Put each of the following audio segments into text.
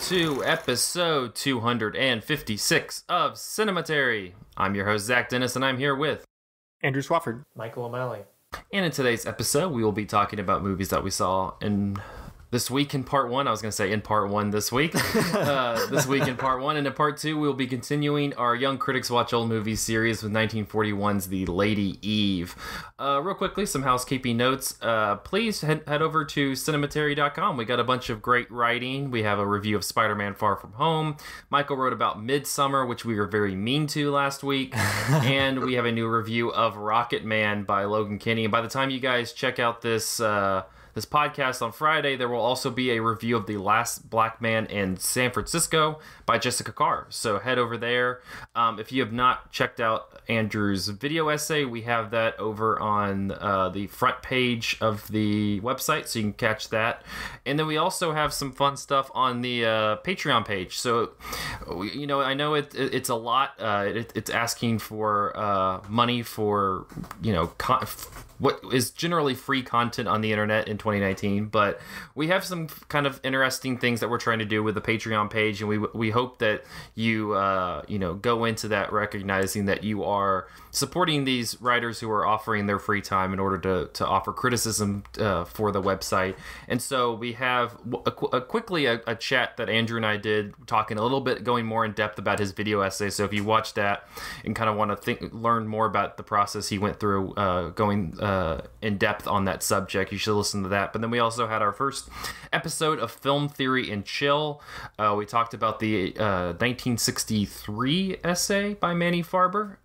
to episode 256 of Cinematary. I'm your host, Zach Dennis, and I'm here with Andrew Swafford, Michael O'Malley. And in today's episode, we will be talking about movies that we saw in this week in part one. I was going to say in part one this week. This week in part one. And in part two, we will be continuing our Young Critics Watch Old Movies series with 1941's The Lady Eve. Real quickly, some housekeeping notes. Please head over to cinematary.com. We got a bunch of great writing. We have a review of Spider-Man Far From Home. Michael wrote about Midsummer, which we were very mean to last week. And we have a new review of Rocket Man by Logan Kenny. And by the time you guys check out this podcast on Friday, there will also be a review of The Last Black Man in San Francisco by Jessica Carr. So head over there. If you have not checked out Andrew's video essay, we have that over on the front page of the website, so you can catch that. And then we also have some fun stuff on the Patreon page. So, you know, I know it's a lot. It's asking for money for, you know, what is generally free content on the internet in 2019, but we have some kind of interesting things that we're trying to do with the Patreon page, and we hope that you go into that recognizing that you are supporting these writers who are offering their free time in order to offer criticism for the website. And so we have a chat that Andrew and I did, talking a little bit, going more in depth about his video essay. So if you watch that and kind of want to learn more about the process he went through going in depth on that subject, you should listen to that. But then we also had our first episode of Film Theory and Chill. We talked about the 1963 essay by Manny Farber,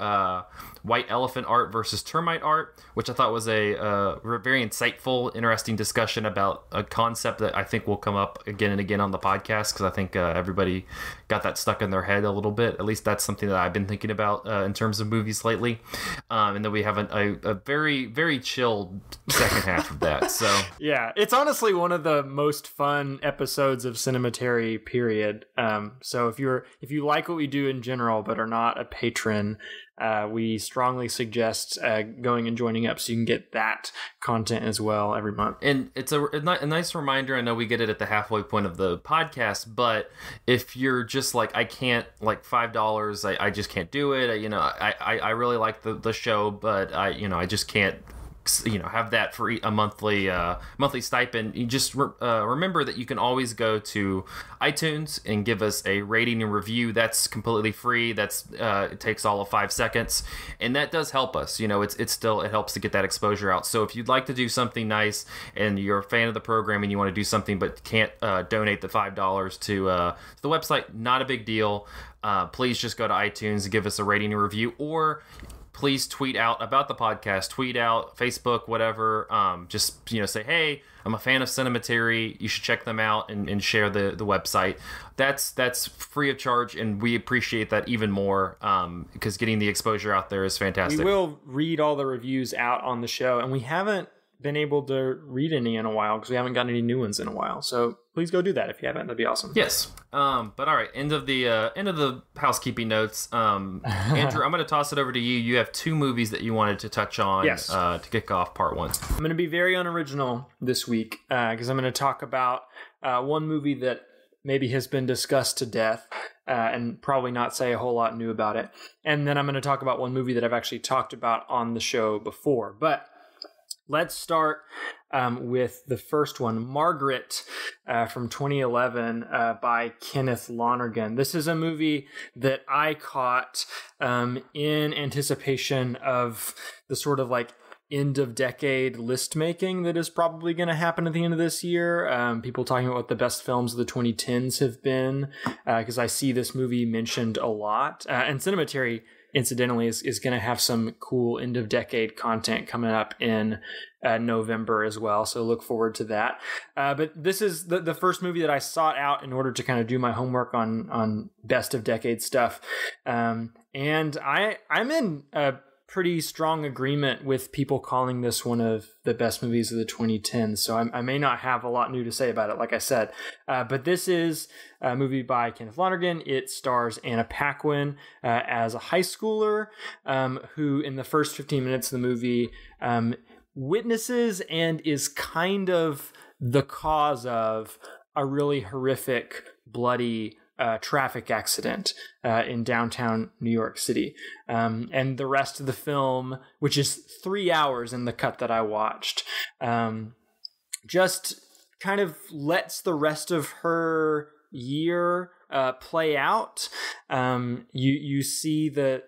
White Elephant Art versus Termite Art, which I thought was a very insightful, interesting discussion about a concept that I think will come up again and again on the podcast, because I think everybody got that stuck in their head a little bit. At least that's something that I've been thinking about in terms of movies lately. And then we have a very, very chilled second half of that. So yeah, it's honestly one of the most fun episodes of Cinematary, period. So if you like what we do in general but are not a patron, we strongly suggest going and joining up so you can get that content as well every month. And it's a nice reminder. I know we get it at the halfway point of the podcast, but if you're just like, I can't, like $5, I just can't do it. I really like the show, but I just can't have that for a monthly stipend. You just remember that you can always go to iTunes and give us a rating and review. That's completely free. It takes all of 5 seconds, and that does help us. It helps to get that exposure out. So if you'd like to do something nice and you're a fan of the program and you want to do something but can't donate the $5 to the website, not a big deal. Please just go to iTunes and give us a rating and review, or please tweet out about the podcast, tweet out, Facebook, whatever. Just say, hey, I'm a fan of Cinematary. You should check them out, and share the website. That's free of charge, and we appreciate that even more, because getting the exposure out there is fantastic. We will read all the reviews out on the show, and we haven't been able to read any in a while because we haven't gotten any new ones in a while. So please go do that if you haven't. That'd be awesome. Yes. But all right, end of the housekeeping notes. Andrew, I'm going to toss it over to you. You have two movies that you wanted to touch on. Yes. To kick off part one. I'm going to be very unoriginal this week because I'm going to talk about one movie that maybe has been discussed to death and probably not say a whole lot new about it. And then I'm going to talk about one movie that I've actually talked about on the show before. But let's start with the first one, Margaret, from 2011 by Kenneth Lonergan. This is a movie that I caught in anticipation of the sort of like end of decade list making that is probably going to happen at the end of this year. People talking about what the best films of the 2010s have been, because I see this movie mentioned a lot. And Cinematary, incidentally, is going to have some cool end of decade content coming up in November as well. So look forward to that. But this is the first movie that I sought out in order to kind of do my homework on best of decade stuff. And I'm in a pretty strong agreement with people calling this one of the best movies of the 2010s. So I may not have a lot new to say about it, like I said. But this is a movie by Kenneth Lonergan. It stars Anna Paquin as a high schooler who, in the first 15 minutes of the movie, witnesses and is kind of the cause of a really horrific bloody traffic accident in downtown New York City. And the rest of the film, which is 3 hours in the cut that I watched, just kind of lets the rest of her year play out. You see the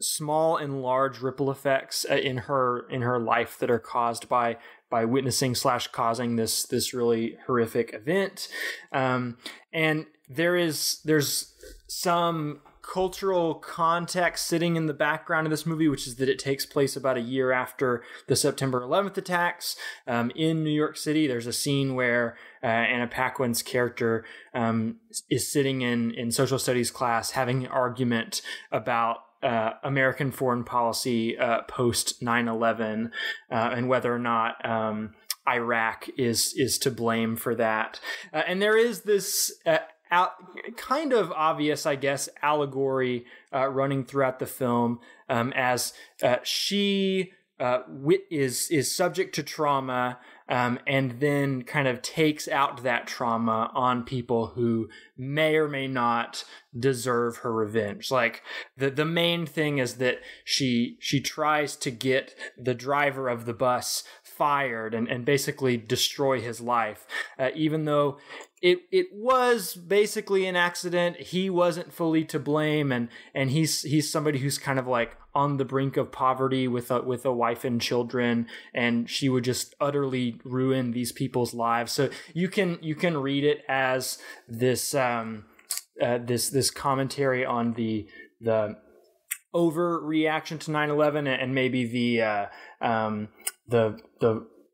small and large ripple effects in her life that are caused by witnessing / causing this really horrific event. And there's some cultural context sitting in the background of this movie, which is that it takes place about a year after the September 11th attacks in New York City. There's a scene where Anna Paquin's character is sitting in social studies class having an argument about American foreign policy post 9/11 and whether or not Iraq is to blame for that. And there is this kind of obvious, I guess, allegory running throughout the film as she is subject to trauma and then kind of takes out that trauma on people who may or may not deserve her revenge. Like the main thing is that she tries to get the driver of the bus fired and basically destroy his life, even though it was basically an accident. He wasn't fully to blame, and he's somebody who's kind of like on the brink of poverty with a wife and children, and she would just utterly ruin these people's lives. So you can read it as this this commentary on the overreaction to 9/11 and maybe the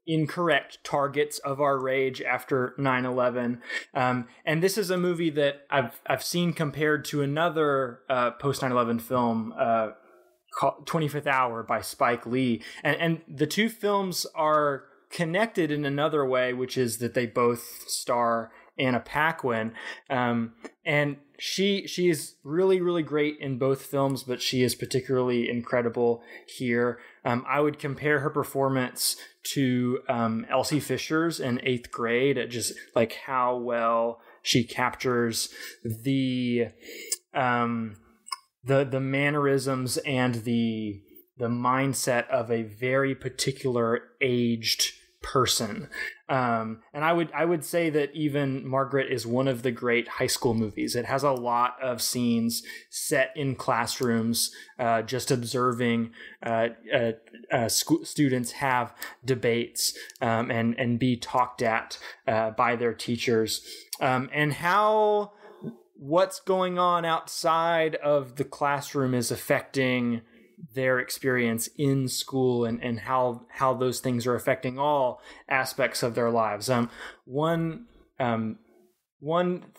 incorrect targets of our rage after 9/11. And this is a movie that I've seen compared to another post 9/11 film called 25th Hour by Spike Lee. And the two films are connected in another way, which is that they both star Anna Paquin. And she is really, really great in both films, but she is particularly incredible here. I would compare her performance to Elsie Fisher's in 8th Grade, at just like how well she captures the mannerisms and the mindset of a very particular aged person. And I would say that even Margaret is one of the great high school movies. It has a lot of scenes set in classrooms, just observing students have debates and be talked at by their teachers, and how what's going on outside of the classroom is affecting their experience in school, and how those things are affecting all aspects of their lives. One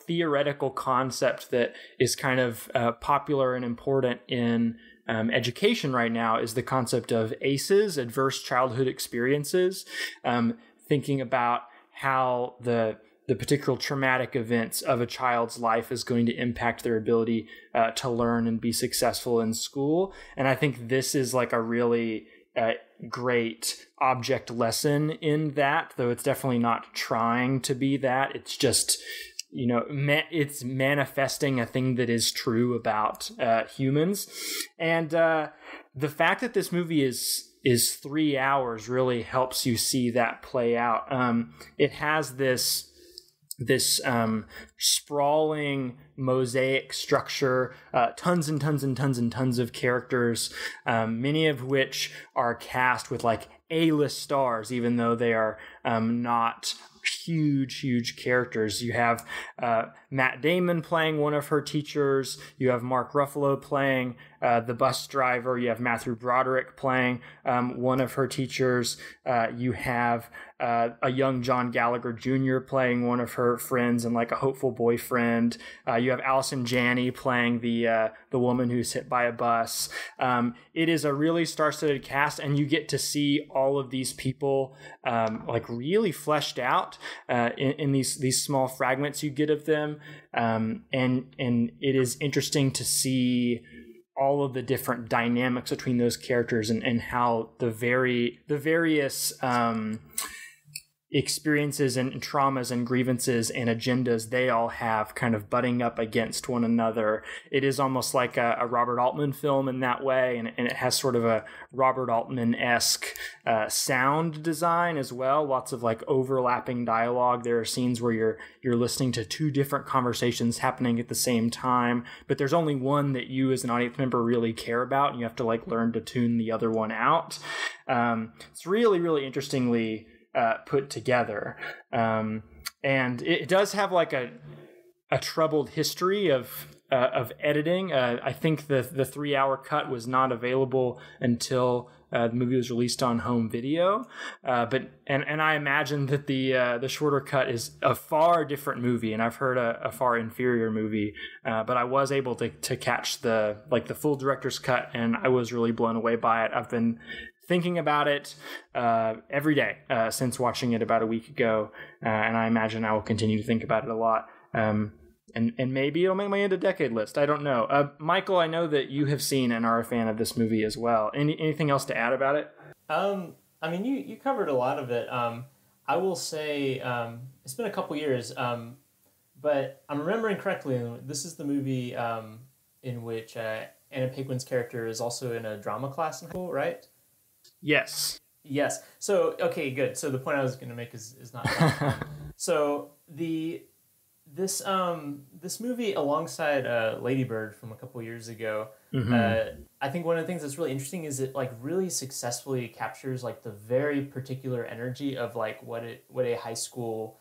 theoretical concept that is kind of popular and important in education right now is the concept of ACEs, adverse childhood experiences, thinking about how the particular traumatic events of a child's life is going to impact their ability to learn and be successful in school. And I think this is like a really great object lesson in that, though it's definitely not trying to be that. It's just, it's manifesting a thing that is true about humans. And the fact that this movie is 3 hours really helps you see that play out. It has this sprawling mosaic structure, tons and tons and tons and tons of characters, many of which are cast with like A-list stars, even though they are not huge characters. You have Matt Damon playing one of her teachers. You have Mark Ruffalo playing the bus driver. You have Matthew Broderick playing one of her teachers. You have a young John Gallagher Jr. playing one of her friends and like a hopeful boyfriend. You have Allison Janney playing the woman who's hit by a bus. It is a really star-studded cast, and you get to see all of these people like really fleshed out in these small fragments you get of them. And it is interesting to see all of the different dynamics between those characters and how the various experiences and traumas and grievances and agendas they all have kind of butting up against one another. It is almost like a Robert Altman film in that way, and it has sort of a Robert Altman-esque sound design as well. Lots of like overlapping dialogue. There are scenes where you're listening to two different conversations happening at the same time, but there's only one that you as an audience member really care about, and you have to like learn to tune the other one out. It's really, really interestingly put together, and it does have like a troubled history of editing. I think the 3-hour cut was not available until the movie was released on home video, but I imagine that the shorter cut is a far different movie, and I've heard a far inferior movie. But I was able to catch the full director's cut, and I was really blown away by it. I've been thinking about it every day since watching it about a week ago, and I imagine I will continue to think about it a lot. And maybe it'll make my end of decade list. I don't know. Michael, I know that you have seen and are a fan of this movie as well. Anything else to add about it? I mean, you covered a lot of it. I will say it's been a couple years, but I'm remembering correctly. This is the movie in which Anna Paquin's character is also in a drama class in school, right? Yes. Yes. So, okay, good. So the point I was going to make is not so this movie alongside Lady Bird from a couple years ago, I think one of the things that's really interesting is it like really successfully captures like the very particular energy of like what a high school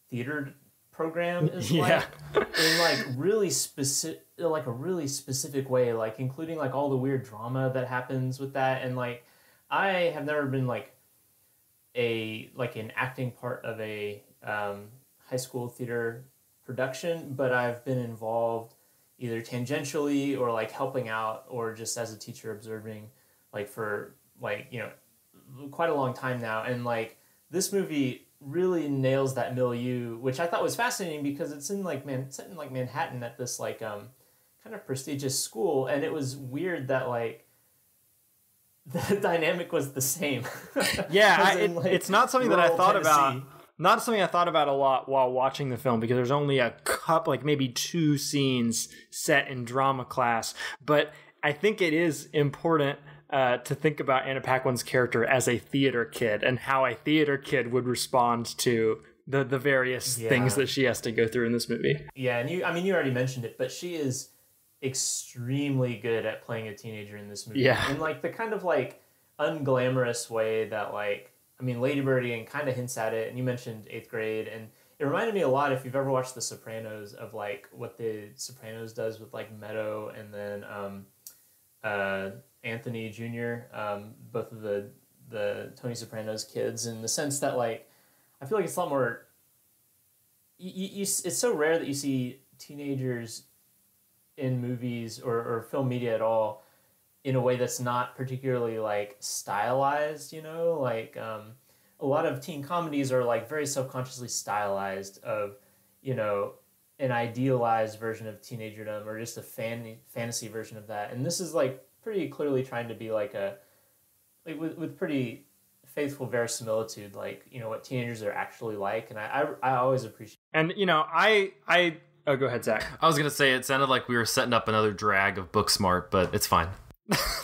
theater program is like in like really specific, like a really specific way, like including like all the weird drama that happens with that. And like I have never been like an acting part of a high school theater production, but I've been involved either tangentially or like helping out or just as a teacher observing like for like, you know, quite a long time now. And like this movie really nails that milieu, which I thought was fascinating because it's in like set in like Manhattan at this like kind of prestigious school, and it was weird that like the dynamic was the same. Yeah, like, it's not something that I thought Tennessee. about. Not something I thought about a lot while watching the film, because there's only a couple, like maybe 2 scenes set in drama class. But I think it is important to think about Anna Paquin's character as a theater kid and how a theater kid would respond to the various things that she has to go through in this movie. Yeah, and you already mentioned it, but she is extremely good at playing a teenager in this movie. Yeah. In like the kind of like unglamorous way that like, I mean, Lady Bird kind of hints at it, and you mentioned 8th grade, and it reminded me a lot, if you've ever watched The Sopranos, of like what The Sopranos does with like Meadow and then Anthony Jr., both of the Tony Soprano's kids, in the sense that like, I feel like it's a lot more, it's so rare that you see teenagers in movies or film media at all in a way that's not particularly like stylized, you know, like a lot of teen comedies are like very self-consciously stylized of, you know, an idealized version of teenagerdom or just a fantasy version of that. And this is like pretty clearly trying to be like with pretty faithful verisimilitude, like, you know, what teenagers are actually like. And I always appreciate. And, you know, oh, go ahead, Zach. I was going to say it sounded like we were setting up another drag of Booksmart, but it's fine.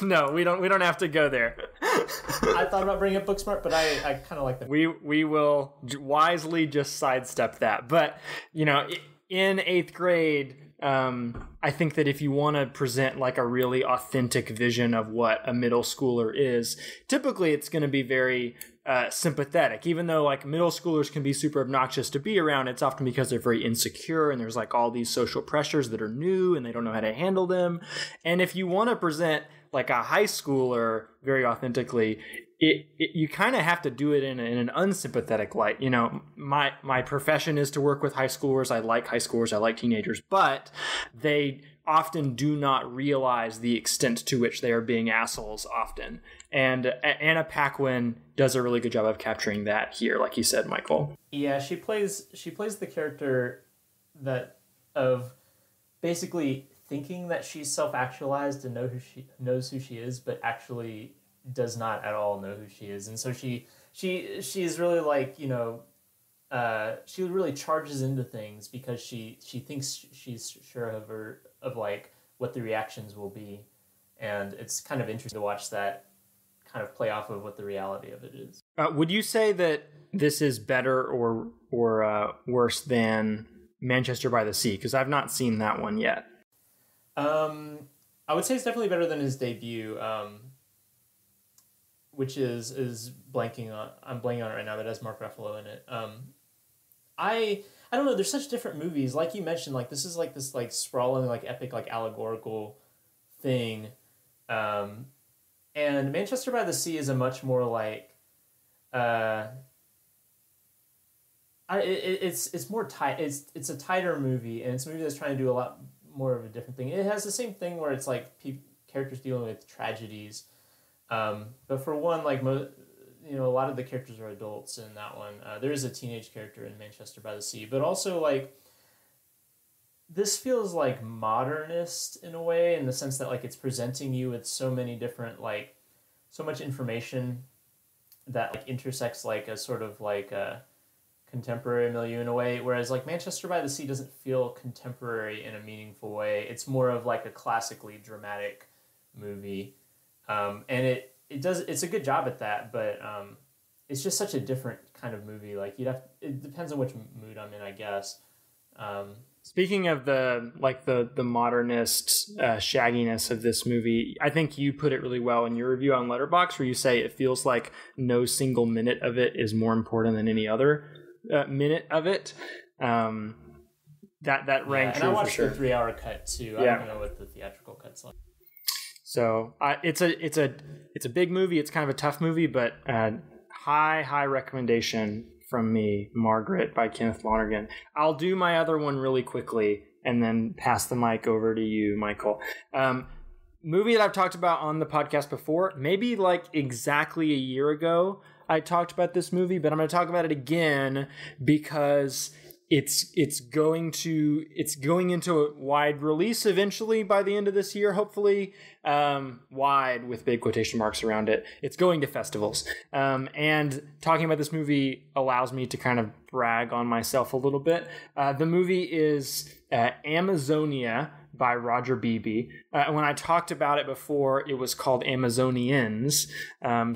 No, we don't have to go there. I thought about bringing up Booksmart, but I kind of like that. We will wisely just sidestep that. But, you know, in 8th grade, I think that if you want to present like a really authentic vision of what a middle schooler is, typically it's going to be very sympathetic. Even though like middle schoolers can be super obnoxious to be around, it's often because they're very insecure and there's like all these social pressures that are new and they don't know how to handle them. And if you want to present like a high schooler very authentically, you kind of have to do it in an unsympathetic light. You know, my profession is to work with high schoolers. I like high schoolers. I like teenagers, but they often do not realize the extent to which they are being assholes often. And Anna Paquin does a really good job of capturing that here, like you said, Michael. Yeah, she plays the character that of basically thinking that she's self-actualized and knows who she is, but actually does not at all know who she is. And so she she's really like, she really charges into things because she thinks she's sure of like what the reactions will be, and it's kind of interesting to watch that kind of play off of what the reality of it is. Would you say that this is better or worse than Manchester by the Sea? Because I've not seen that one yet. I would say it's definitely better than his debut, which is I'm blanking on it right now, but it has Mark Ruffalo in it. I don't know, there's such different movies. Like you mentioned, like this is like this like sprawling, like epic, like allegorical thing. And Manchester by the Sea is a much more like it's more tight. It's a tighter movie, and it's a movie that's trying to do a lot more of a different thing. It has the same thing where it's like characters dealing with tragedies, but for one, like a lot of the characters are adults in that one. There is a teenage character in Manchester by the Sea, but also like this feels like modernist in a way, in the sense that like it's presenting you with so many different like so much information that like intersects like a sort of like a contemporary milieu in a way, whereas like Manchester by the Sea doesn't feel contemporary in a meaningful way. It's more of like a classically dramatic movie, and it's a good job at that, but it's just such a different kind of movie. Like it depends on which mood I'm in, I guess. Speaking of the modernist shagginess of this movie, I think you put it really well in your review on Letterboxd, where you say it feels like no single minute of it is more important than any other minute of it. That rang true. And I watched for sure. the 3-hour cut too. I don't know what the theatrical cut's like. So it's a big movie. It's kind of a tough movie, but high recommendation from me, Margaret by Kenneth Lonergan. I'll do my other one really quickly and then pass the mic over to you, Michael. Movie that I've talked about on the podcast before, maybe like exactly a year ago, I talked about this movie, but I'm going to talk about it again because it's going into a wide release eventually by the end of this year, hopefully. Wide with big quotation marks around it. It's going to festivals. And talking about this movie allows me to kind of brag on myself a little bit. The movie is Amazonia by Roger Beebe. When I talked about it before, it was called Amazonians.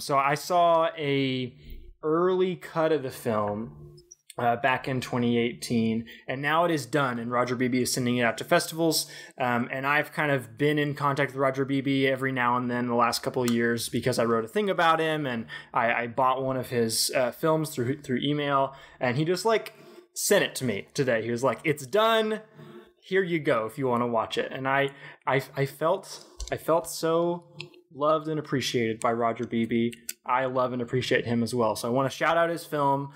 So I saw a early cut of the film back in 2018, and now it is done, and Roger Beebe is sending it out to festivals, and I've kind of been in contact with Roger Beebe every now and then the last couple of years because I wrote a thing about him, and I bought one of his films through email, and he just like sent it to me today. He was like, "It's done, here you go if you want to watch it." And I felt so loved and appreciated by Roger Beebe. I love and appreciate him as well. So I want to shout out his film.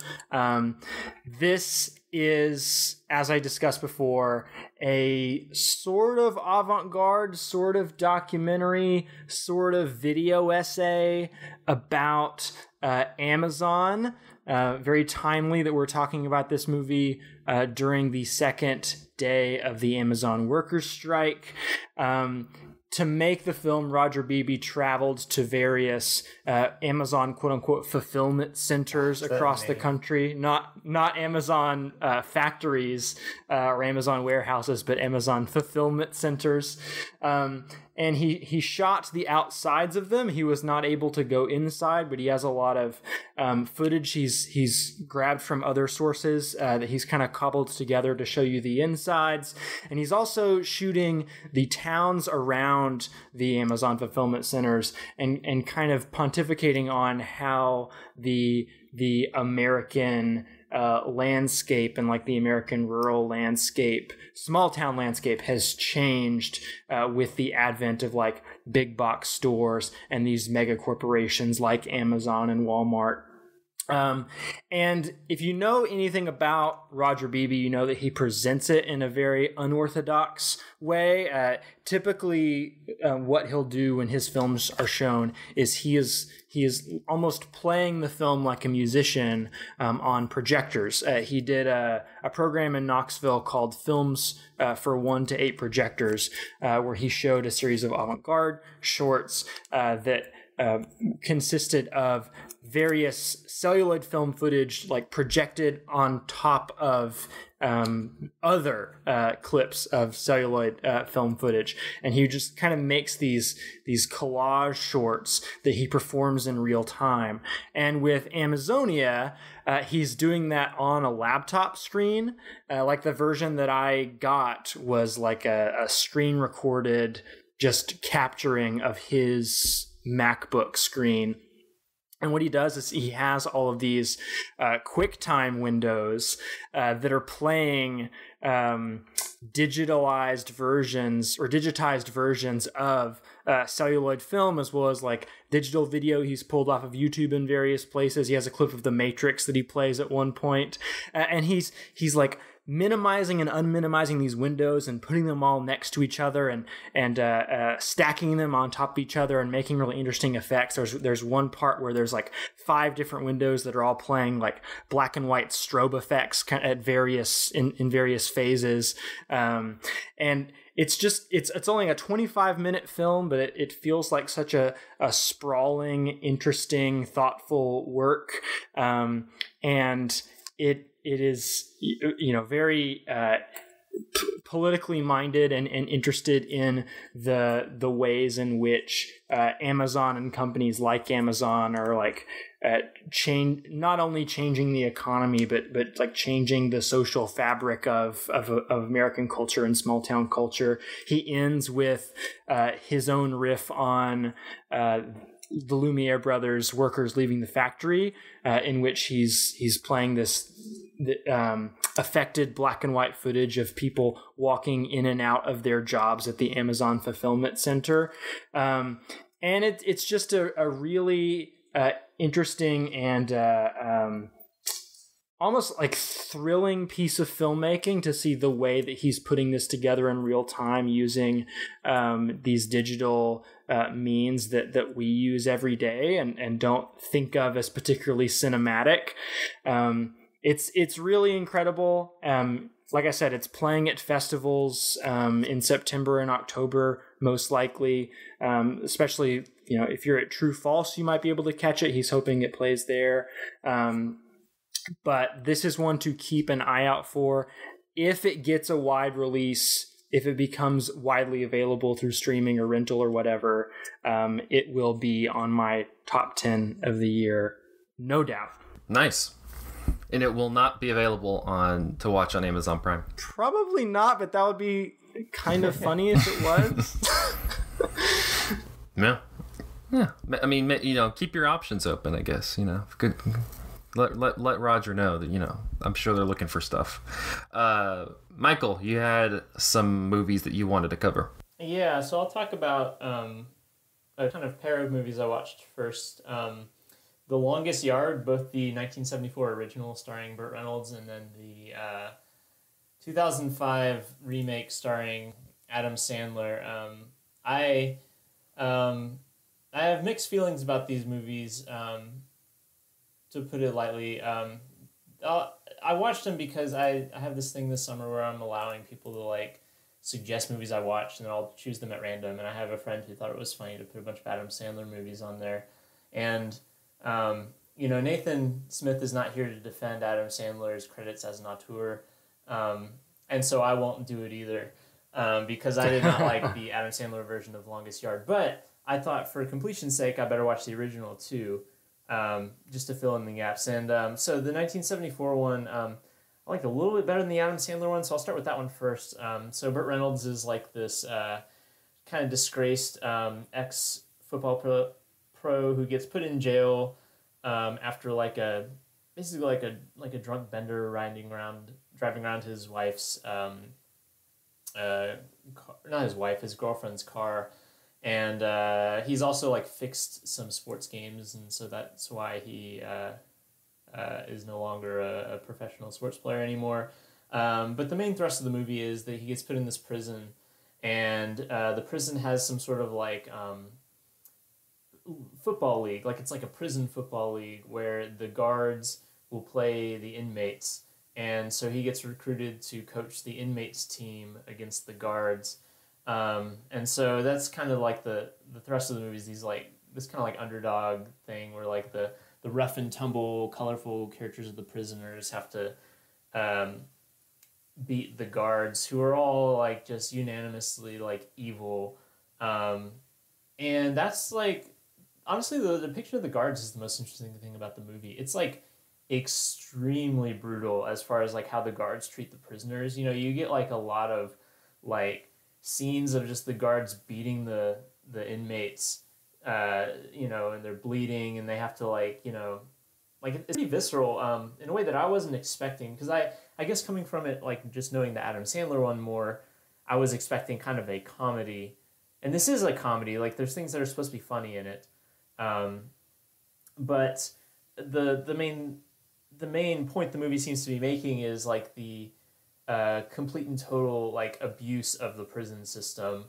This is, as I discussed before, a sort of avant-garde, sort of documentary, sort of video essay about Amazon. Very timely that we're talking about this movie during the second day of the Amazon workers' strike. To make the film, Roger Beebe traveled to various Amazon quote-unquote fulfillment centers across the country. Not Amazon factories or Amazon warehouses, but Amazon fulfillment centers. And he shot the outsides of them. He was not able to go inside, but he has a lot of footage he's grabbed from other sources that he's kind of cobbled together to show you the insides. And he's also shooting the towns around the Amazon fulfillment centers and kind of pontificating on how the American landscape and like the American rural landscape, small town landscape has changed with the advent of like big box stores and these mega corporations like Amazon and Walmart. And if you know anything about Roger Beebe, you know that he presents it in a very unorthodox way. Typically, what he'll do when his films are shown is he is almost playing the film like a musician on projectors. He did a program in Knoxville called Films for 1 to 8 Projectors, where he showed a series of avant-garde shorts that consisted of various celluloid film footage like projected on top of other clips of celluloid film footage, and he just kind of makes these collage shorts that he performs in real time. And with Amazonia, he's doing that on a laptop screen. Like the version that I got was like a screen recorded just capturing of his MacBook screen. And what he does is he has all of these QuickTime windows that are playing digitized versions of celluloid film, as well as like digital video he's pulled off of YouTube in various places. He has a clip of The Matrix that he plays at one point. And he's like minimizing and unminimizing these windows and putting them all next to each other and stacking them on top of each other and making really interesting effects. There's one part where there's like 5 different windows that are all playing like black and white strobe effects at various in various phases, and it's only a 25-minute film, but it feels like such a sprawling, interesting, thoughtful work, and it is, very politically minded and interested in the ways in which Amazon and companies like Amazon are like not only changing the economy, but like changing the social fabric of American culture and small town culture. He ends with his own riff on the Lumiere brothers' Workers Leaving the Factory, in which he's playing this affected black and white footage of people walking in and out of their jobs at the Amazon fulfillment center. And it's just a really interesting and almost like thrilling piece of filmmaking to see the way that he's putting this together in real time using these digital means that we use every day and don't think of as particularly cinematic. It's really incredible. Like I said, it's playing at festivals in September and October, most likely, especially, if you're at True False, you might be able to catch it. He's hoping it plays there. But this is one to keep an eye out for. If it gets a wide release, if it becomes widely available through streaming or rental or whatever, it will be on my top 10 of the year, no doubt. Nice. And it will not be available to watch on Amazon Prime. Probably not, but that would be kind of funny if it was. Yeah. I mean, keep your options open, I guess. Good. Let Roger know that, I'm sure they're looking for stuff. Michael, you had some movies that you wanted to cover. Yeah, so I'll talk about a kind of pair of movies I watched first. The Longest Yard, both the 1974 original starring Burt Reynolds and then the 2005 remake starring Adam Sandler. I have mixed feelings about these movies, to put it lightly. I watched them because I have this thing this summer where I'm allowing people to suggest movies I watched, and I'll choose them at random. And I have a friend who thought it was funny to put a bunch of Adam Sandler movies on there. And Nathan Smith is not here to defend Adam Sandler's credits as an auteur, and so I won't do it either, because I did not like the Adam Sandler version of Longest Yard. But I thought for completion's sake, I better watch the original too, just to fill in the gaps. And so the 1974 one, I like a little bit better than the Adam Sandler one, so I'll start with that one first. So Burt Reynolds is like this kind of disgraced ex-football pro who gets put in jail after basically a drunk bender driving around his wife's his girlfriend's car, and he's also fixed some sports games, and so that's why he is no longer a professional sports player anymore. But the main thrust of the movie is that he gets put in this prison, and the prison has some sort of football league, it's like a prison football league where the guards will play the inmates, and so he gets recruited to coach the inmates team against the guards, and so that's kind of the thrust of the movie is this kind of like underdog thing where like the rough and tumble, colorful characters of the prisoners have to beat the guards, who are all like just unanimously like evil. And that's like, honestly, the depiction of the guards is the most interesting thing about the movie. It's like extremely brutal as far as like how the guards treat the prisoners. You know, you get like a lot of like scenes of just the guards beating the inmates, you know, and they're bleeding and they have to like, you know, like it's pretty visceral in a way that I wasn't expecting, because I guess coming from it, like just knowing the Adam Sandler one more, I was expecting kind of a comedy, and this is a comedy. Like there's things that are supposed to be funny in it, but the main point the movie seems to be making is like the complete and total like abuse of the prison system,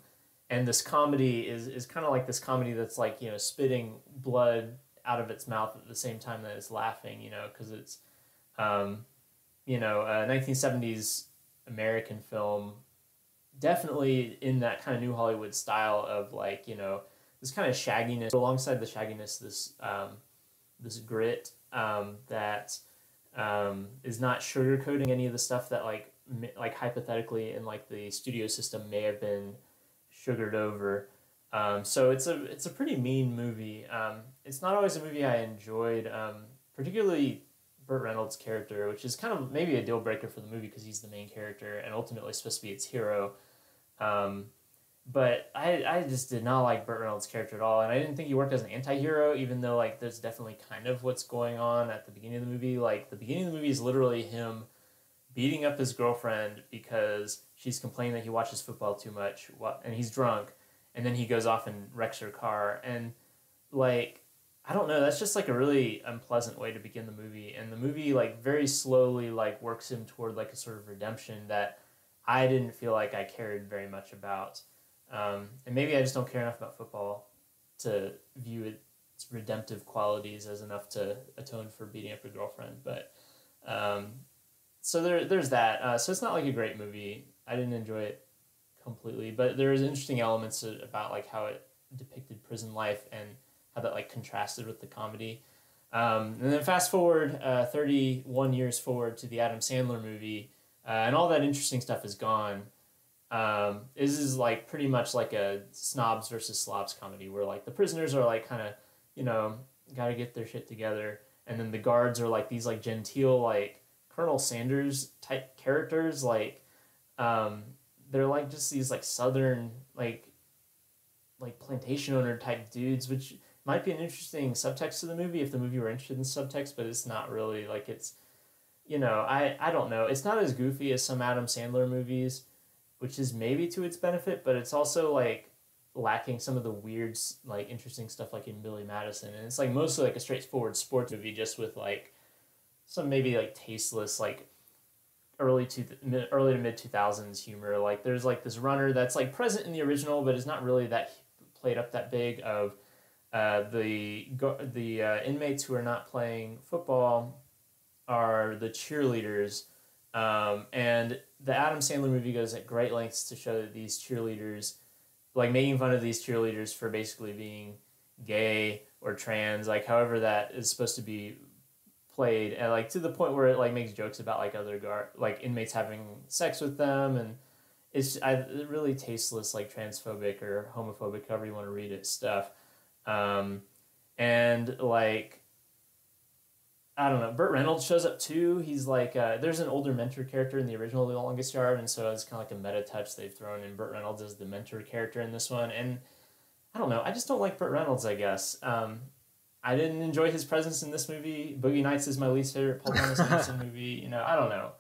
and this comedy is kind of like this comedy that's like, you know, spitting blood out of its mouth at the same time that it's laughing, you know, because it's you know, 1970s American film, definitely in that kind of New Hollywood style of like, you know, this kind of shagginess, alongside the shagginess, this grit that is not sugarcoating any of the stuff that like hypothetically in like the studio system may have been sugared over. So it's a pretty mean movie. It's not always a movie I enjoyed, particularly Burt Reynolds' character, which is kind of maybe a deal breaker for the movie because he's the main character and ultimately supposed to be its hero. But I just did not like Burt Reynolds' character at all, and I didn't think he worked as an anti-hero, even though like there's definitely kind of what's going on at the beginning of the movie. Like the beginning of the movie is literally him beating up his girlfriend because she's complaining that he watches football too much, and he's drunk, and then he goes off and wrecks her car. And like, I don't know, that's just like a really unpleasant way to begin the movie. And the movie like very slowly like works him toward like a sort of redemption that I didn't feel like I cared very much about. And maybe I just don't care enough about football to view its redemptive qualities as enough to atone for beating up your girlfriend. But so there's that. So it's not like a great movie. I didn't enjoy it completely, but there's interesting elements about like how it depicted prison life and how that like contrasted with the comedy. And then fast forward 31 years forward to the Adam Sandler movie, and all that interesting stuff is gone. This is like pretty much like a snobs versus slobs comedy where like the prisoners are like kind of, you know, got to get their shit together, and then the guards are like these like genteel like Colonel Sanders type characters, like they're like just these like southern like plantation owner type dudes, which might be an interesting subtext to the movie if the movie were interested in subtext, but it's not really. Like it's, you know, I don't know. It's not as goofy as some Adam Sandler movies, which is maybe to its benefit, but it's also like lacking some of the weird, like interesting stuff like in Billy Madison. And it's like mostly like a straightforward sports movie just with like some maybe like tasteless like early to mid 2000s humor. Like there's like this runner that's like present in the original but is not really that played up that big, of the inmates who are not playing football are the cheerleaders, and the Adam Sandler movie goes at great lengths to show that these cheerleaders, like making fun of these cheerleaders for basically being gay or trans, like however that is supposed to be played, and like to the point where it like makes jokes about like other like inmates having sex with them, and it's really tasteless like transphobic or homophobic, however you want to read it, stuff. And like, I don't know, Burt Reynolds shows up too. He's like, there's an older mentor character in the original The Longest Yard, and so it's kind of like a meta touch they've thrown in Burt Reynolds as the mentor character in this one. And I don't know, I just don't like Burt Reynolds, I guess. I didn't enjoy his presence in this movie. Boogie Nights is my least favorite Paul Thomas Anderson movie. You know, I don't know.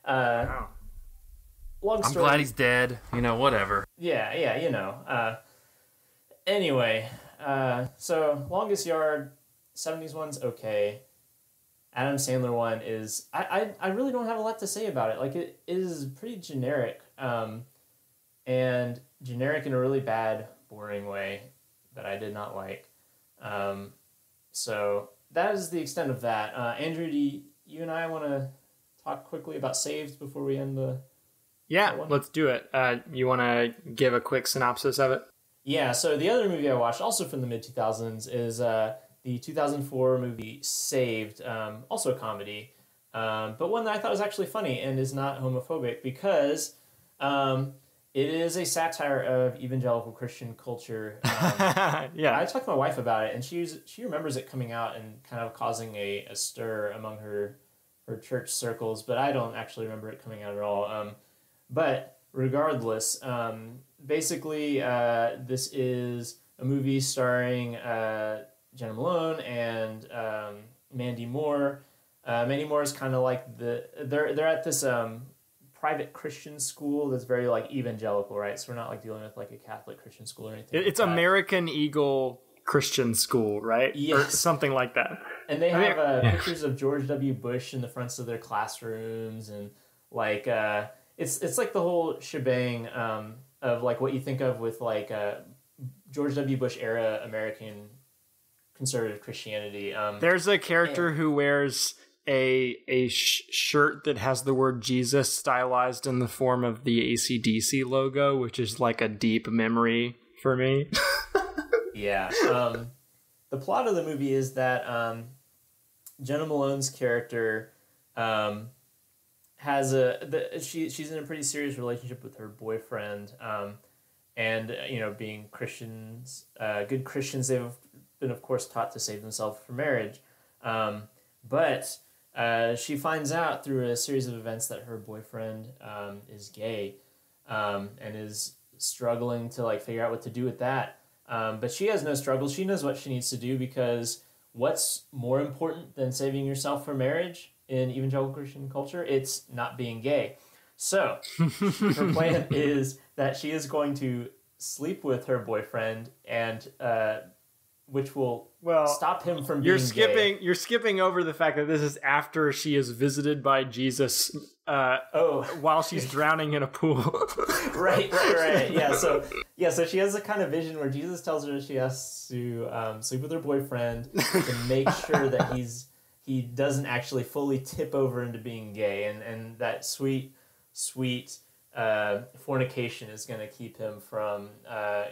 Wow. Long story. I'm glad he's dead. You know, whatever. Yeah, you know. Anyway, so Longest Yard, 70s one's okay. Adam Sandler one is... I really don't have a lot to say about it. Like, it is pretty generic. And generic in a really bad, boring way that I did not like. So that is the extent of that. Andrew, do you and I want to talk quickly about Saved before we end the... Yeah, let's do it. You want to give a quick synopsis of it? Yeah, so the other movie I watched, also from the mid 2000s, is the 2004 movie Saved, also a comedy, but one that I thought was actually funny and is not homophobic because it is a satire of evangelical Christian culture. Yeah. I talked to my wife about it, and she remembers it coming out and kind of causing a stir among her church circles, but I don't actually remember it coming out at all. But regardless, basically, this is a movie starring Jenna Malone and Mandy Moore. Mandy Moore is kind of like they're at this private Christian school that's very like evangelical, right? So we're not like dealing with like a Catholic Christian school or anything. It's like American Eagle Christian School, right? Yes. Or something like that. And they have pictures of George W. Bush in the fronts of their classrooms, and like it's like the whole shebang of like what you think of with like George W. Bush era American conservative Christianity. There's a character who wears a shirt that has the word Jesus stylized in the form of the AC/DC logo, which is like a deep memory for me. Yeah. The plot of the movie is that Jenna Malone's character has she's in a pretty serious relationship with her boyfriend, and being Christians, good Christians, they've been of course taught to save themselves for marriage, but she finds out through a series of events that her boyfriend is gay, and is struggling to like figure out what to do with that. But she has no struggle. She knows what she needs to do, because what's more important than saving yourself for marriage in evangelical Christian culture? It's not being gay. So her plan is that she is going to sleep with her boyfriend, and which will stop him from being gay. You're skipping over the fact that this is after she is visited by Jesus while she's drowning in a pool. Right. Yeah, so she has a kind of vision where Jesus tells her she has to sleep with her boyfriend to make sure that he doesn't actually fully tip over into being gay, and that sweet fornication is going to keep him from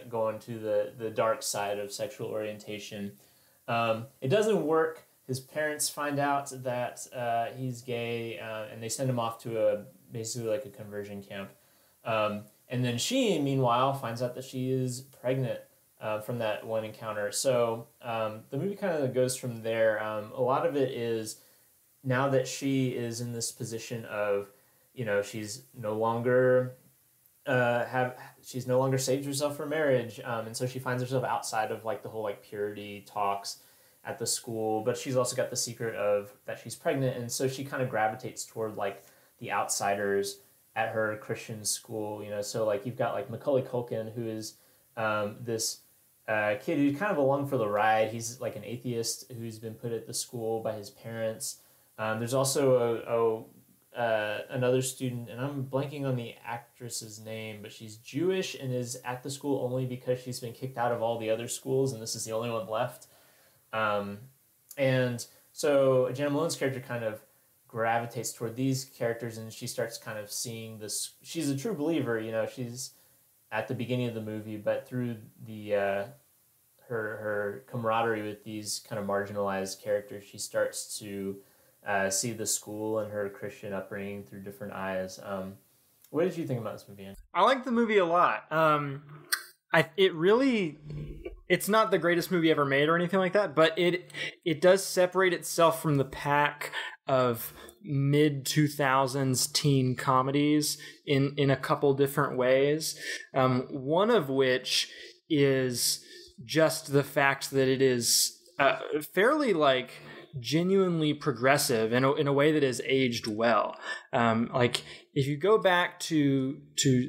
going to the dark side of sexual orientation. It doesn't work. His parents find out that he's gay, and they send him off to basically like a conversion camp. And then she, meanwhile, finds out that she is pregnant from that one encounter. So the movie kind of goes from there. A lot of it is now that she is in this position of, she's no longer saved herself for marriage, and so she finds herself outside of like the whole like purity talks at the school, but she's also got the secret of that she's pregnant, and so she kind of gravitates toward like the outsiders at her Christian school. So like you've got like Macaulay Culkin, who is this kid who's kind of along for the ride. He's like an atheist who's been put at the school by his parents. There's also another student, and I'm blanking on the actress's name, but she's Jewish and is at the school only because she's been kicked out of all the other schools, and this is the only one left. And so Jenna Malone's character kind of gravitates toward these characters, and she starts kind of seeing this. She's a true believer, she's at the beginning of the movie, but through the her camaraderie with these kind of marginalized characters, she starts to see the school and her Christian upbringing through different eyes. What did you think about this movie, Andrew? I like the movie a lot. It's not the greatest movie ever made or anything like that, but it does separate itself from the pack of mid-2000s teen comedies in a couple different ways. One of which is just the fact that it is fairly like genuinely progressive in a way that has aged well. Like if you go back to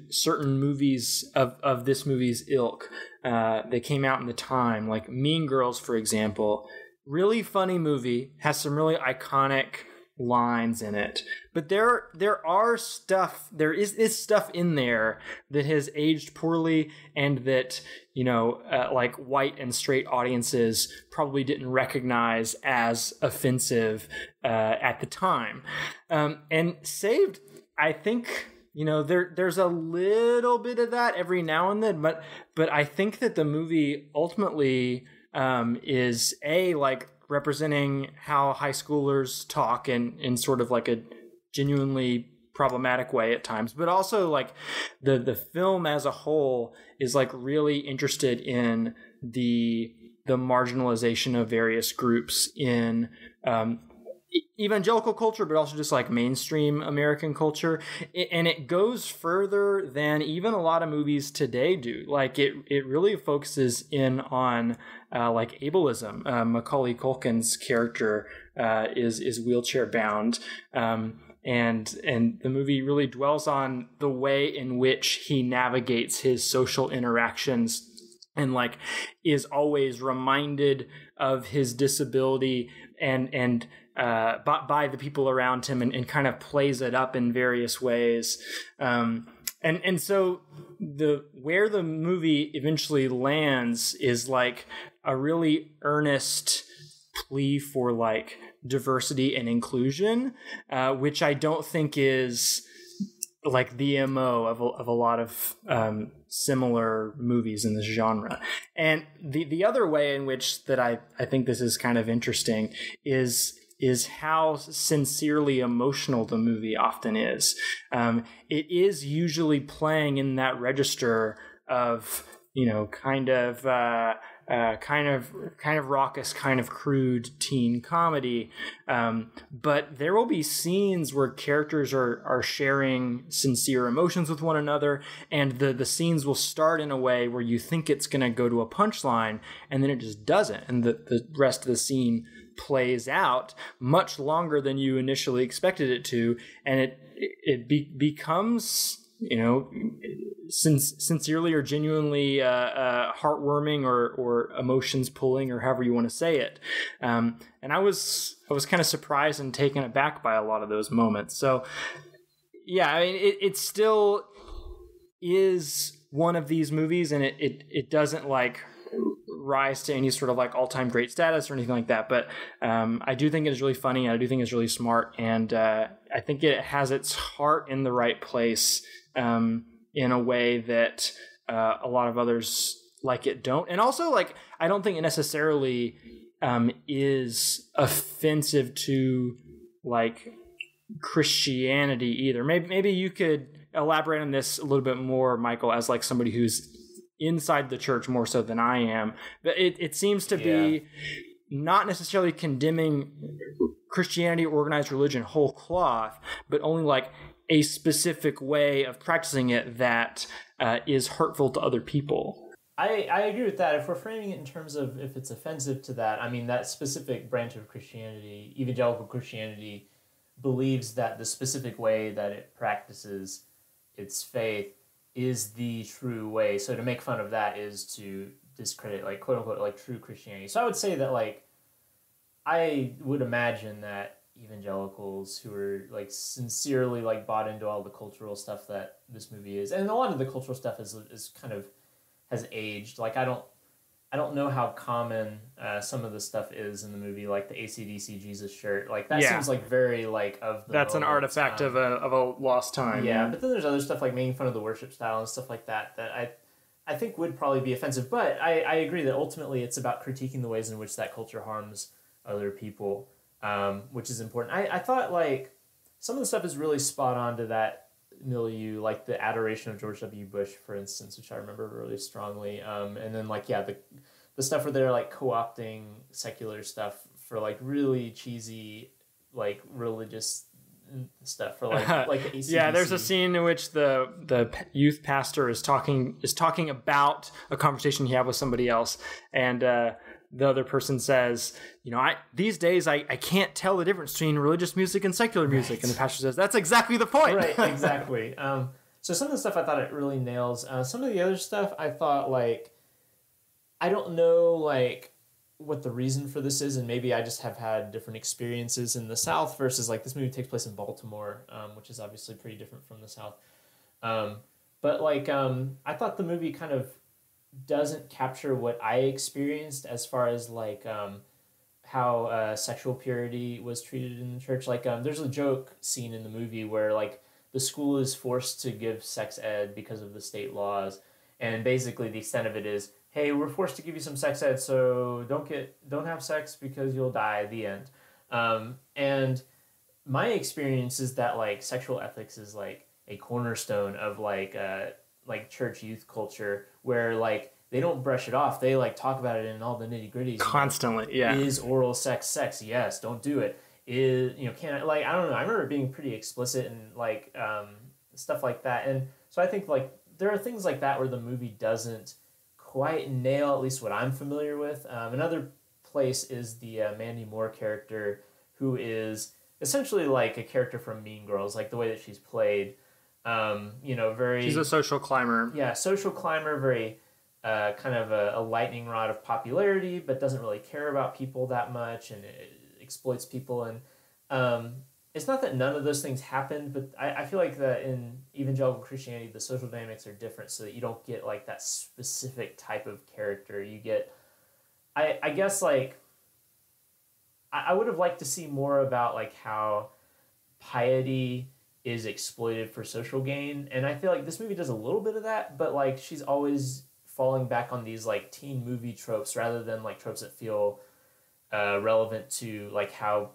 certain movies of this movie's ilk that came out in the time, like Mean Girls, for example, really funny movie, has some really iconic lines in it, but there is stuff in there that has aged poorly, and that like white and straight audiences probably didn't recognize as offensive at the time. And Saved, I think, there's a little bit of that every now and then, but I think that the movie ultimately is like representing how high schoolers talk in sort of like a genuinely problematic way at times, but also like the film as a whole is like really interested in the marginalization of various groups in evangelical culture, but also just like mainstream American culture. And it goes further than even a lot of movies today do. Like it really focuses in on like ableism. Macaulay Culkin's character is wheelchair bound. And the movie really dwells on the way in which he navigates his social interactions and like is always reminded of his disability and by the people around him and kind of plays it up in various ways. And so where the movie eventually lands is like a really earnest plea for like diversity and inclusion, which I don't think is like the MO of a lot of similar movies in this genre. And the other way in which that I think this is kind of interesting is how sincerely emotional the movie often is. It is usually playing in that register of, kind of raucous, kind of crude teen comedy. But there will be scenes where characters are sharing sincere emotions with one another, and the scenes will start in a way where you think it's going to go to a punchline, and then it just doesn't. And the rest of the scene plays out much longer than you initially expected it to, and it becomes sincerely or genuinely heartwarming or emotions pulling, or however you want to say it. And I was kind of surprised and taken aback by a lot of those moments. So yeah, I mean, it still is one of these movies, and it doesn't like rise to any sort of like all-time great status or anything like that, but I do think it is really funny, and I do think it's really smart, and I think it has its heart in the right place in a way that a lot of others like it don't. And also, like, I don't think it necessarily is offensive to like Christianity either. Maybe you could elaborate on this a little bit more, Michael, as like somebody who's inside the church more so than I am. But it seems to be not necessarily condemning Christianity or organized religion whole cloth, but only like a specific way of practicing it that is hurtful to other people. I agree with that. If we're framing it in terms of if it's offensive to that, I mean, that specific branch of Christianity, evangelical Christianity, believes that the specific way that it practices its faith is the true way. So to make fun of that is to discredit, like, quote unquote, like, true Christianity. So I would say that, like, I would imagine that evangelicals who are like sincerely like bought into all the cultural stuff that this movie is, and a lot of the cultural stuff is kind of has aged. Like I don't know how common some of the stuff is in the movie, like the AC/DC Jesus shirt. Like that seems like very like of the that's moment. An artifact of a lost time. Yeah, but then there's other stuff like making fun of the worship style and stuff like that I think would probably be offensive. But I agree that ultimately it's about critiquing the ways in which that culture harms other people. Which is important. I thought like some of the stuff is really spot on to that milieu, like the adoration of George W. Bush, for instance, which I remember really strongly. And then like the stuff where they're like co-opting secular stuff for like really cheesy like religious stuff for like the AC/DC. Yeah, there's a scene in which the youth pastor is talking about a conversation he had with somebody else, and the other person says, these days I can't tell the difference between religious music and secular music. Right. And the pastor says, that's exactly the point. Right, exactly. So some of the stuff I thought it really nails. Some of the other stuff I thought, like, I don't know, like, what the reason for this is, and maybe I just have had different experiences in the South versus, like, this movie takes place in Baltimore, which is obviously pretty different from the South. But, like, I thought the movie kind of doesn't capture what I experienced as far as like how sexual purity was treated in the church. Like there's a joke scene in the movie where like the school is forced to give sex ed because of the state laws, and basically the extent of it is, hey, we're forced to give you some sex ed, so don't have sex because you'll die at the end. And my experience is that like sexual ethics is like a cornerstone of like church youth culture, where like they don't brush it off. They like talk about it in all the nitty gritties constantly. Yeah. Is oral sex? Yes. Don't do it. Is, can I, like, I don't know. I remember it being pretty explicit and like stuff like that. And so I think like there are things like that where the movie doesn't quite nail, at least what I'm familiar with. Another place is the Mandy Moore character, who is essentially like a character from Mean Girls, like the way that she's played. Very... She's a social climber. Yeah, social climber, very kind of a lightning rod of popularity, but doesn't really care about people that much, and it exploits people. And it's not that none of those things happened, but I feel like that in evangelical Christianity, the social dynamics are different, so that you don't get like that specific type of character. You get, I guess, like, I would have liked to see more about like how piety is exploited for social gain, and I feel like this movie does a little bit of that, but like she's always falling back on these like teen movie tropes rather than like tropes that feel relevant to like how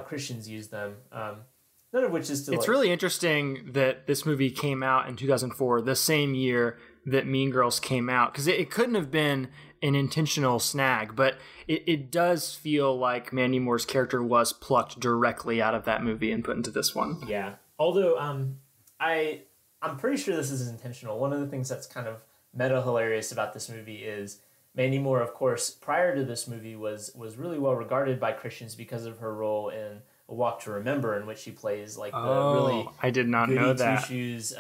Christians use them. None of which is to. It's really interesting that this movie came out in 2004, the same year that Mean Girls came out, because it couldn't have been an intentional snag, but it does feel like Mandy Moore's character was plucked directly out of that movie and put into this one. Yeah. Although I'm pretty sure this is intentional. One of the things that's kind of meta hilarious about this movie is Mandy Moore, of course, prior to this movie was really well regarded by Christians because of her role in A Walk to Remember, in which she plays like the really I did not know that two-shoes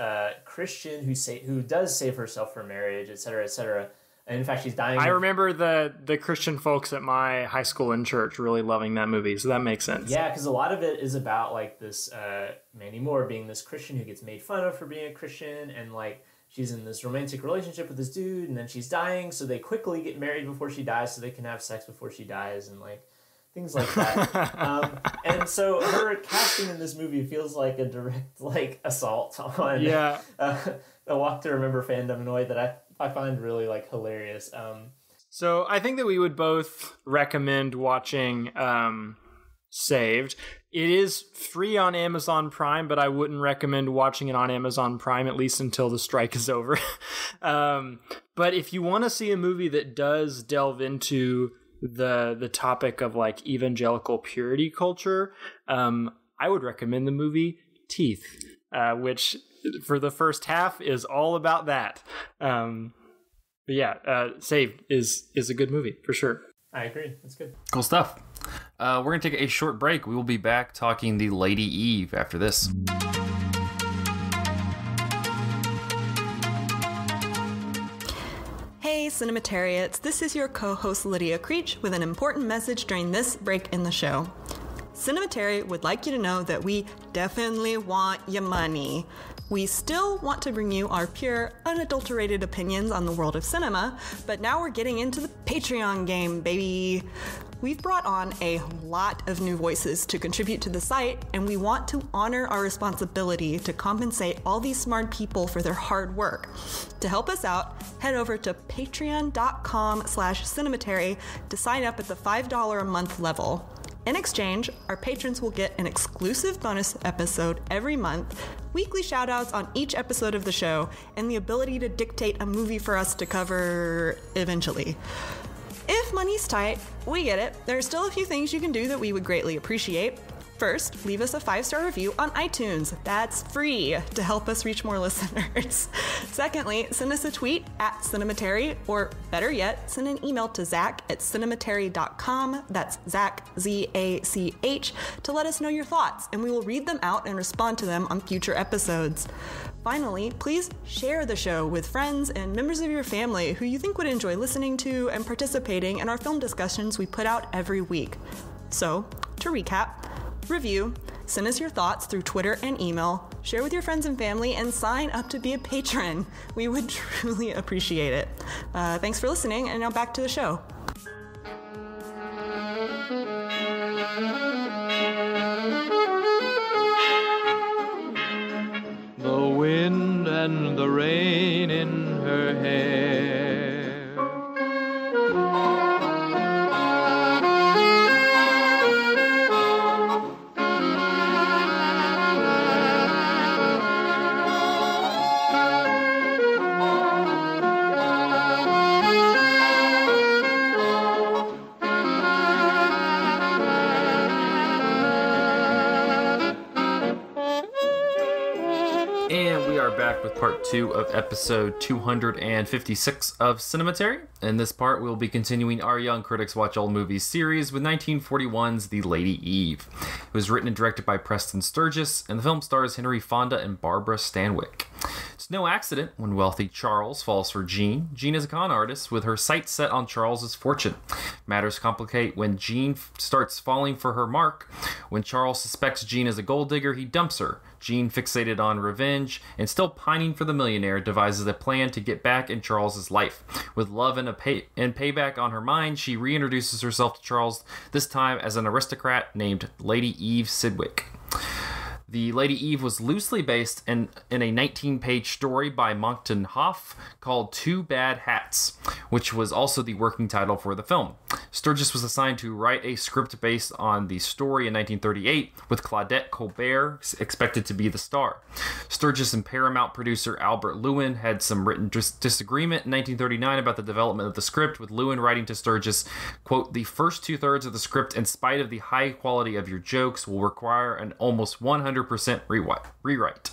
Christian who does save herself for marriage, etc., etc. And in fact, she's dying. I remember the Christian folks at my high school and church really loving that movie, so that makes sense. Yeah, because a lot of it is about like this Mandy Moore being this Christian who gets made fun of for being a Christian, and like she's in this romantic relationship with this dude, and then she's dying, so they quickly get married before she dies so they can have sex before she dies, and like things like that. And so her casting in this movie feels like a direct like assault on A Walk to Remember fandom in a way that I find really like hilarious. So I think that we would both recommend watching Saved. It is free on Amazon Prime, but I wouldn't recommend watching it on Amazon Prime, at least until the strike is over. But if you want to see a movie that does delve into the topic of like evangelical purity culture, I would recommend the movie Teeth, which for the first half is all about that. But yeah, Saved is a good movie for sure. I agree. It's good. Cool stuff. We're going to take a short break. We will be back talking the Lady Eve after this. Hey, Cinematariats. This is your co-host Lydia Creech with an important message during this break in the show. Cinematary would like you to know that we definitely want your money. We still want to bring you our pure, unadulterated opinions on the world of cinema, but now we're getting into the Patreon game, baby. We've brought on a lot of new voices to contribute to the site, and we want to honor our responsibility to compensate all these smart people for their hard work. To help us out, head over to patreon.com/cinematary to sign up at the $5 a month level. In exchange, our patrons will get an exclusive bonus episode every month, weekly shoutouts on each episode of the show, and the ability to dictate a movie for us to cover eventually. If money's tight, we get it. There are still a few things you can do that we would greatly appreciate. First, leave us a 5-star review on iTunes. That's free to help us reach more listeners. Secondly, send us a tweet at Cinematary, or better yet, send an email to Zach@cinematary.com. That's Zach, Z-A-C-H, to let us know your thoughts, and we will read them out and respond to them on future episodes. Finally, please share the show with friends and members of your family who you think would enjoy listening to and participating in our film discussions we put out every week. So, to recap, review, send us your thoughts through Twitter and email, share with your friends and family, and sign up to be a patron. We would truly appreciate it. Thanks for listening, and now back to the show. hair. And we are back with part 2 of episode 256 of Cinematary. In this part, we'll be continuing our Young Critics Watch Old Movies series with 1941's The Lady Eve. It was written and directed by Preston Sturges, and the film stars Henry Fonda and Barbara Stanwyck. It's no accident when wealthy Charles falls for Jean. Jean is a con artist with her sights set on Charles's fortune. Matters complicate when Jean starts falling for her mark. When Charles suspects Jean is a gold digger, he dumps her. Jean, fixated on revenge and still pining for the millionaire, devises a plan to get back in Charles's life. With love and payback on her mind, she reintroduces herself to Charles, this time as an aristocrat named Lady Eve Sidwick. The Lady Eve was loosely based in a 19-page story by Monckton Hoff called Two Bad Hats, which was also the working title for the film. Sturges was assigned to write a script based on the story in 1938, with Claudette Colbert expected to be the star. Sturges and Paramount producer Albert Lewin had some written disagreement in 1939 about the development of the script, with Lewin writing to Sturges, quote, "The first two-thirds of the script, in spite of the high quality of your jokes, will require an almost 100% rewrite.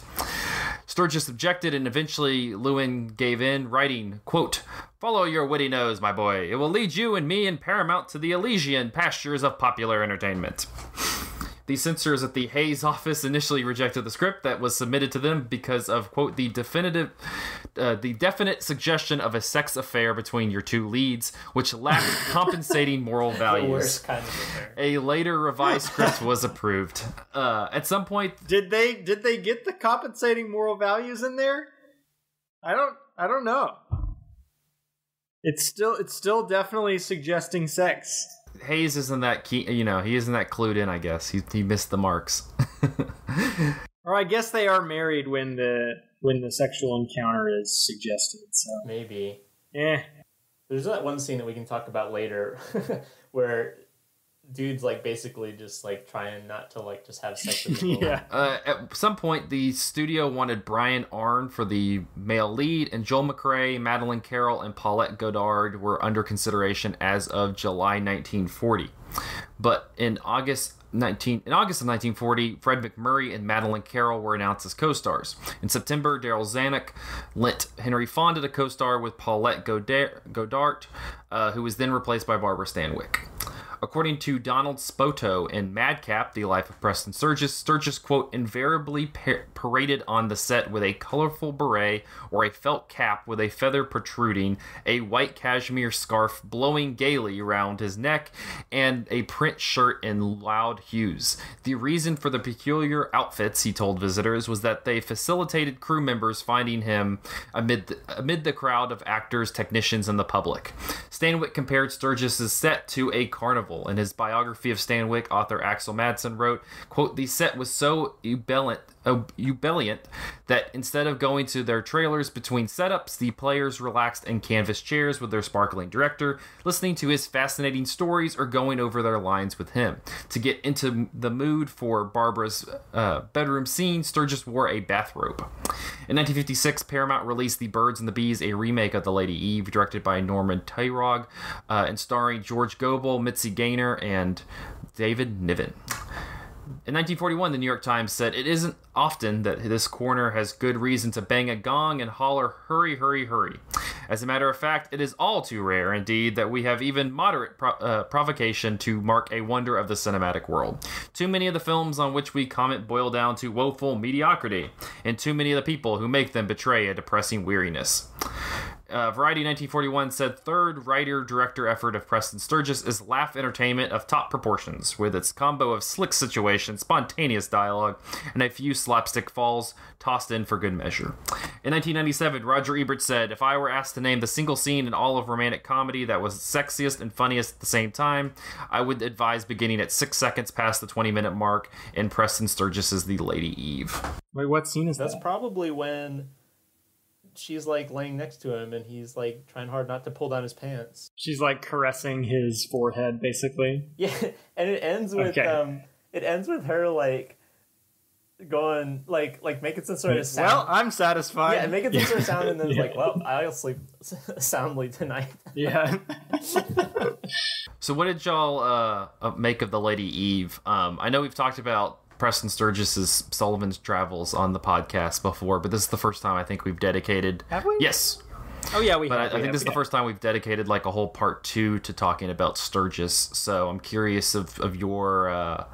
Sturges objected, and eventually Lewin gave in, writing, quote, "Follow your witty nose, my boy. It will lead you and me and Paramount to the Elysian pastures of popular entertainment." The censors at the Hayes office initially rejected the script that was submitted to them because of, quote, the definite suggestion of a sex affair between your two leads, which lacked compensating moral values. The worst kind of affair. A later revised script was approved. At some point, Did they get the compensating moral values in there? I don't know. It's still definitely suggesting sex. Hayes isn't that key, he isn't that clued in, I guess. He missed the marks. Or I guess they are married when the sexual encounter is suggested. So Maybe. There's that one scene that we can talk about later where dude's basically just trying not to just have sex with people. Yeah. At some point, the studio wanted Brian Arne for the male lead, and Joel McCrea, Madeleine Carroll, and Paulette Goddard were under consideration as of July 1940. But in August of 1940, Fred MacMurray and Madeleine Carroll were announced as co-stars. In September, Daryl Zanuck lent Henry Fonda to co-star with Paulette Goddard, who was then replaced by Barbara Stanwyck. According to Donald Spoto in Madcap, The Life of Preston Sturges, quote, invariably paraded on the set with a colorful beret or a felt cap with a feather protruding, a white cashmere scarf blowing gaily around his neck, and a print shirt in loud hues. The reason for the peculiar outfits, he told visitors, was that they facilitated crew members finding him amid the crowd of actors, technicians, and the public. Stanwyck compared Sturges' set to a carnival. In his biography of Stanwyck, author Axel Madsen wrote, quote, "The set was so ebullient that instead of going to their trailers between setups, the players relaxed in canvas chairs with their sparkling director, listening to his fascinating stories or going over their lines with him. To get into the mood for Barbara's bedroom scene, Sturges wore a bathrobe." In 1956, Paramount released The Birds and the Bees, a remake of The Lady Eve, directed by Norman Taurog, and starring George Gobel, Mitzi Gaynor, and David Niven. In 1941, the New York Times said, "It isn't often that this corner has good reason to bang a gong and holler, 'Hurry, hurry, hurry.' As a matter of fact, it is all too rare, indeed, that we have even moderate provocation to mark a wonder of the cinematic world. Too many of the films on which we comment boil down to woeful mediocrity, and too many of the people who make them betray a depressing weariness." Variety 1941 said, "Third writer-director effort of Preston Sturges is laugh entertainment of top proportions, with its combo of slick situations, spontaneous dialogue, and a few slapstick falls tossed in for good measure." In 1997, Roger Ebert said, "If I were asked to name the single scene in all of romantic comedy that was sexiest and funniest at the same time, I would advise beginning at 6 seconds past the 20-minute mark in Preston Sturges' The Lady Eve." Wait, what scene is that? That's probably when she's like laying next to him, and he's like trying hard not to pull down his pants. She's like caressing his forehead, basically. Yeah, and it ends with her like going like making some sort of sound. Well, I'm satisfied. Yeah, making some sort of sound, and then it's like, well, I'll sleep soundly tonight. Yeah. So what did y'all make of the Lady Eve? I know we've talked about Preston Sturgis's Sullivan's Travels on the podcast before, but this is the first time I think we've dedicated. Have we? Yes. Oh yeah, we. But have, I think this is the first time we've dedicated like a whole part 2 to talking about Sturgis. So I'm curious of your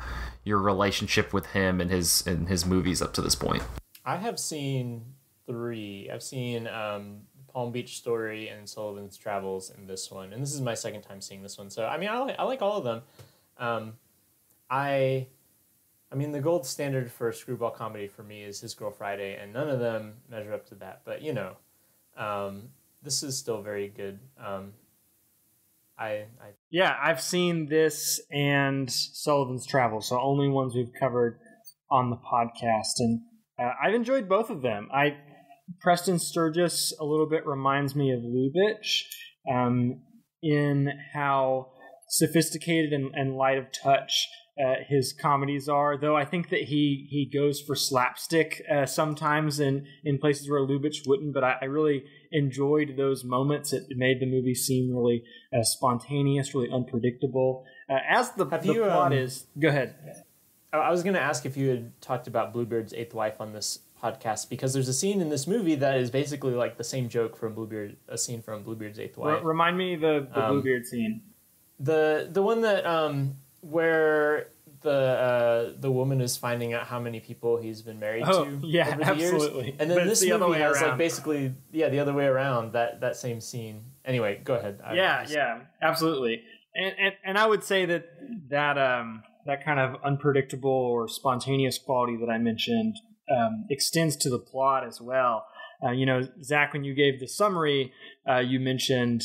relationship with him and his movies up to this point. I have seen 3. I've seen Palm Beach Story and Sullivan's Travels and this one, and this is my second time seeing this one. So I mean, I like all of them. I mean, the gold standard for screwball comedy for me is His Girl Friday, and none of them measure up to that. But you know, this is still very good. I've seen this and Sullivan's Travels, so only ones we've covered on the podcast, and I've enjoyed both of them. Preston Sturgis a little bit reminds me of Lubitsch in how sophisticated and light of touch his comedies are, though I think that he goes for slapstick sometimes in places where Lubitsch wouldn't, but I really enjoyed those moments. It made the movie seem really spontaneous, really unpredictable. As the plot is... Go ahead. I was going to ask if you had talked about Bluebeard's Eighth Wife on this podcast, because there's a scene in this movie that is basically like the same joke from a scene from Bluebeard's Eighth Wife. Remind me the Bluebeard scene. The one that... where the woman is finding out how many people he's been married to over the absolutely. years. And then this movie has like basically the other way around, that same scene. Anyway, go ahead. Absolutely. And I would say that kind of unpredictable or spontaneous quality that I mentioned extends to the plot as well. Zach, when you gave the summary, you mentioned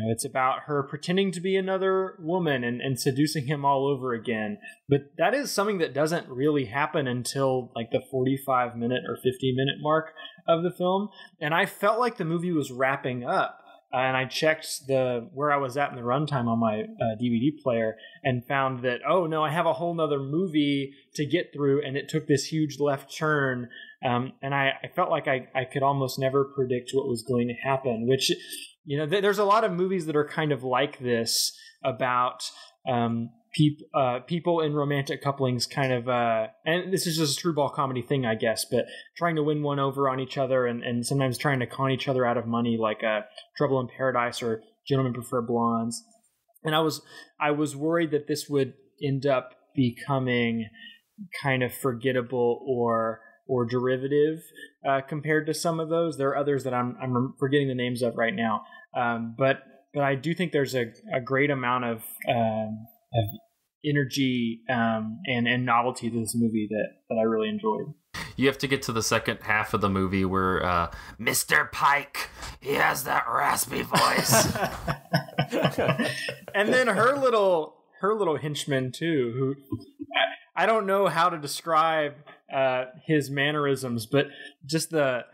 it's about her pretending to be another woman and seducing him all over again. But that is something that doesn't really happen until like the 45-minute or 50-minute mark of the film. And I felt like the movie was wrapping up. And I checked where I was at in the runtime on my DVD player and found that, oh no, I have a whole nother movie to get through. And it took this huge left turn. And I felt like I could almost never predict what was going to happen, which... there's a lot of movies that are kind of like this about people in romantic couplings kind of, and this is just a screwball comedy thing, I guess, but trying to win one over on each other and sometimes trying to con each other out of money, like Trouble in Paradise or Gentlemen Prefer Blondes. And I was worried that this would end up becoming kind of forgettable or derivative compared to some of those. There are others that I'm forgetting the names of right now. But I do think there's a great amount of energy and novelty to this movie that I really enjoyed. You have to get to the second half of the movie where Mr. Pike, he has that raspy voice. And then her little henchman too, who I don't know how to describe his mannerisms, but just the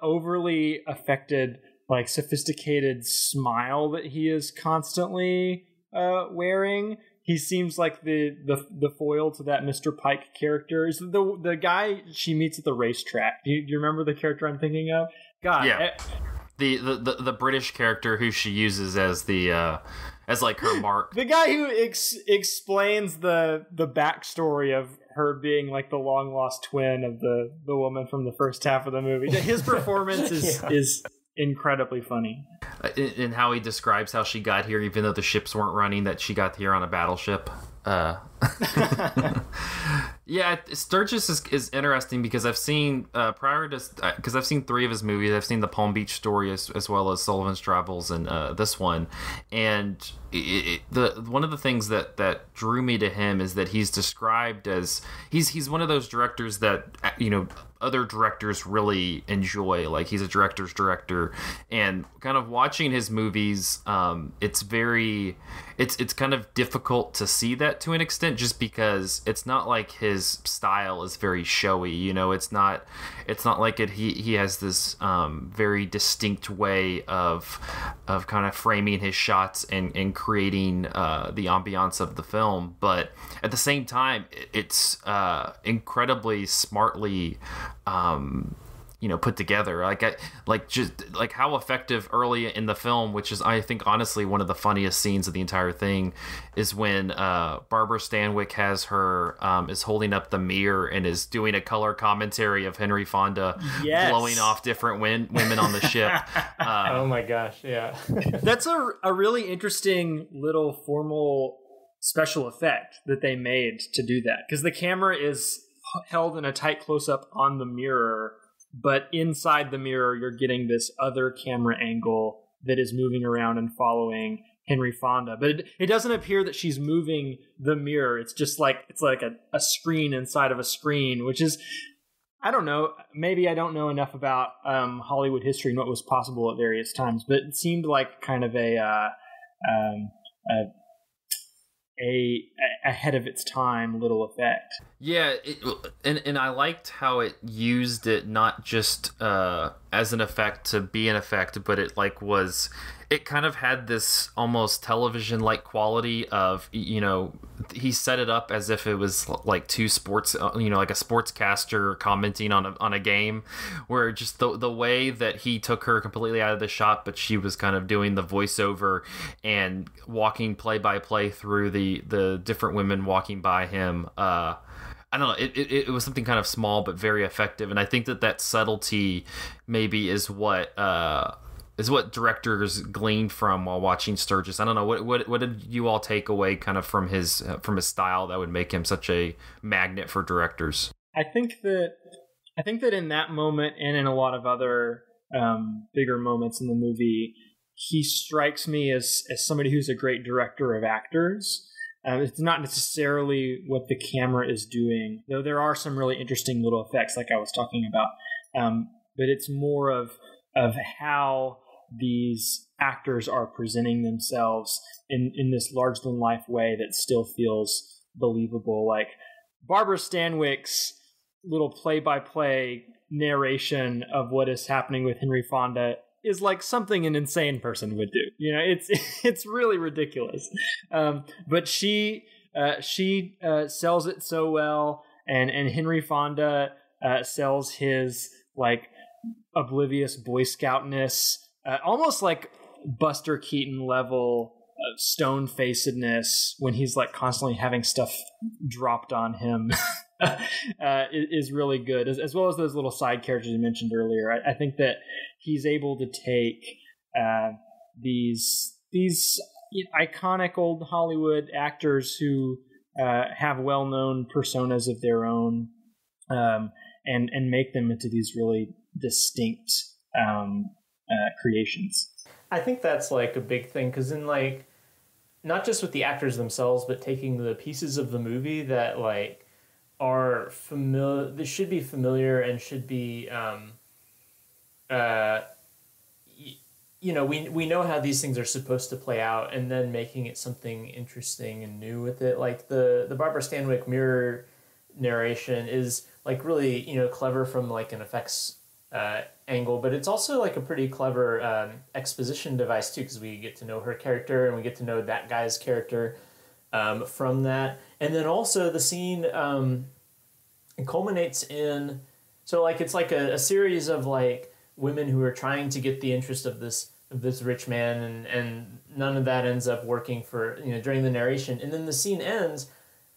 overly affected, like sophisticated smile that he is constantly wearing. He seems like the foil to that Mr. Pike character. Is the guy she meets at the racetrack. Do you remember the character I'm thinking of? God, yeah. The British character who she uses as as like her mark. The guy who explains the backstory of her being like the long lost twin of the woman from the first half of the movie. His performance is incredibly funny. In how he describes how she got here, even though the ships weren't running, that she got here on a battleship. Yeah, Sturgis is interesting because I've seen because I've seen 3 of his movies. I've seen the Palm Beach Story as well as Sullivan's Travels and this one. And one of the things that drew me to him is that he's described as he's one of those directors that other directors really enjoy. Like, he's a director's director, and kind of watching his movies, it's kind of difficult to see that to an extent, just because it's not like his style is very showy. You know, it's not like he has this very distinct way of kind of framing his shots and creating the ambiance of the film, but at the same time, it's incredibly smartly put together. Like how effective early in the film, which is, I think, honestly one of the funniest scenes of the entire thing, is when Barbara Stanwyck has her is holding up the mirror and is doing a color commentary of Henry Fonda blowing off different women on the ship. Oh my gosh, yeah. That's a really interesting little formal special effect that they made to do that, because the camera is held in a tight close-up on the mirror, but inside the mirror you're getting this other camera angle that is moving around and following Henry Fonda, but it doesn't appear that she's moving the mirror. It's just like a screen inside of a screen, which is, I don't know, maybe I don't know enough about Hollywood history and what was possible at various times, but it seemed like kind of a ahead of its time little effect. Yeah, and I liked how it used it not just as an effect to be an effect, but it kind of had this almost television-like quality of, he set it up as if it was like two sports, like a sportscaster commenting on a game, where just the way that he took her completely out of the shot, but she was kind of doing the voiceover and walking play by play through the different women walking by him. I don't know. It was something kind of small but very effective, and I think that subtlety maybe is what directors gleaned from while watching Sturgis. I don't know, what did you all take away kind of from his style that would make him such a magnet for directors? I think that in that moment, and in a lot of other bigger moments in the movie, he strikes me as somebody who's a great director of actors. It's not necessarily what the camera is doing, though there are some really interesting little effects like I was talking about. But it's more of how these actors are presenting themselves in this larger-than-life way that still feels believable. Like Barbara Stanwyck's little play-by-play narration of what is happening with Henry Fonda is like something an insane person would do. It's really ridiculous. But she sells it so well, and Henry Fonda sells his like oblivious Boy Scoutness, almost like Buster Keaton level stone-facedness when he's like constantly having stuff dropped on him. Is really good, as well as those little side characters you mentioned earlier. I think that he's able to take these iconic old Hollywood actors who have well-known personas of their own, and make them into these really distinct creations. I think that's like a big thing, because in like not just with the actors themselves, but taking the pieces of the movie that like are familiar, they should be familiar and should be we know how these things are supposed to play out, and then making it something interesting and new with it. Like the Barbara Stanwyck mirror narration is like really clever from like an effects angle, but it's also like a pretty clever exposition device too, because we get to know her character and we get to know that guy's character from that. And then also the scene it culminates in, so like it's like a series of like women who are trying to get the interest of this rich man, and none of that ends up working for during the narration. And then the scene ends,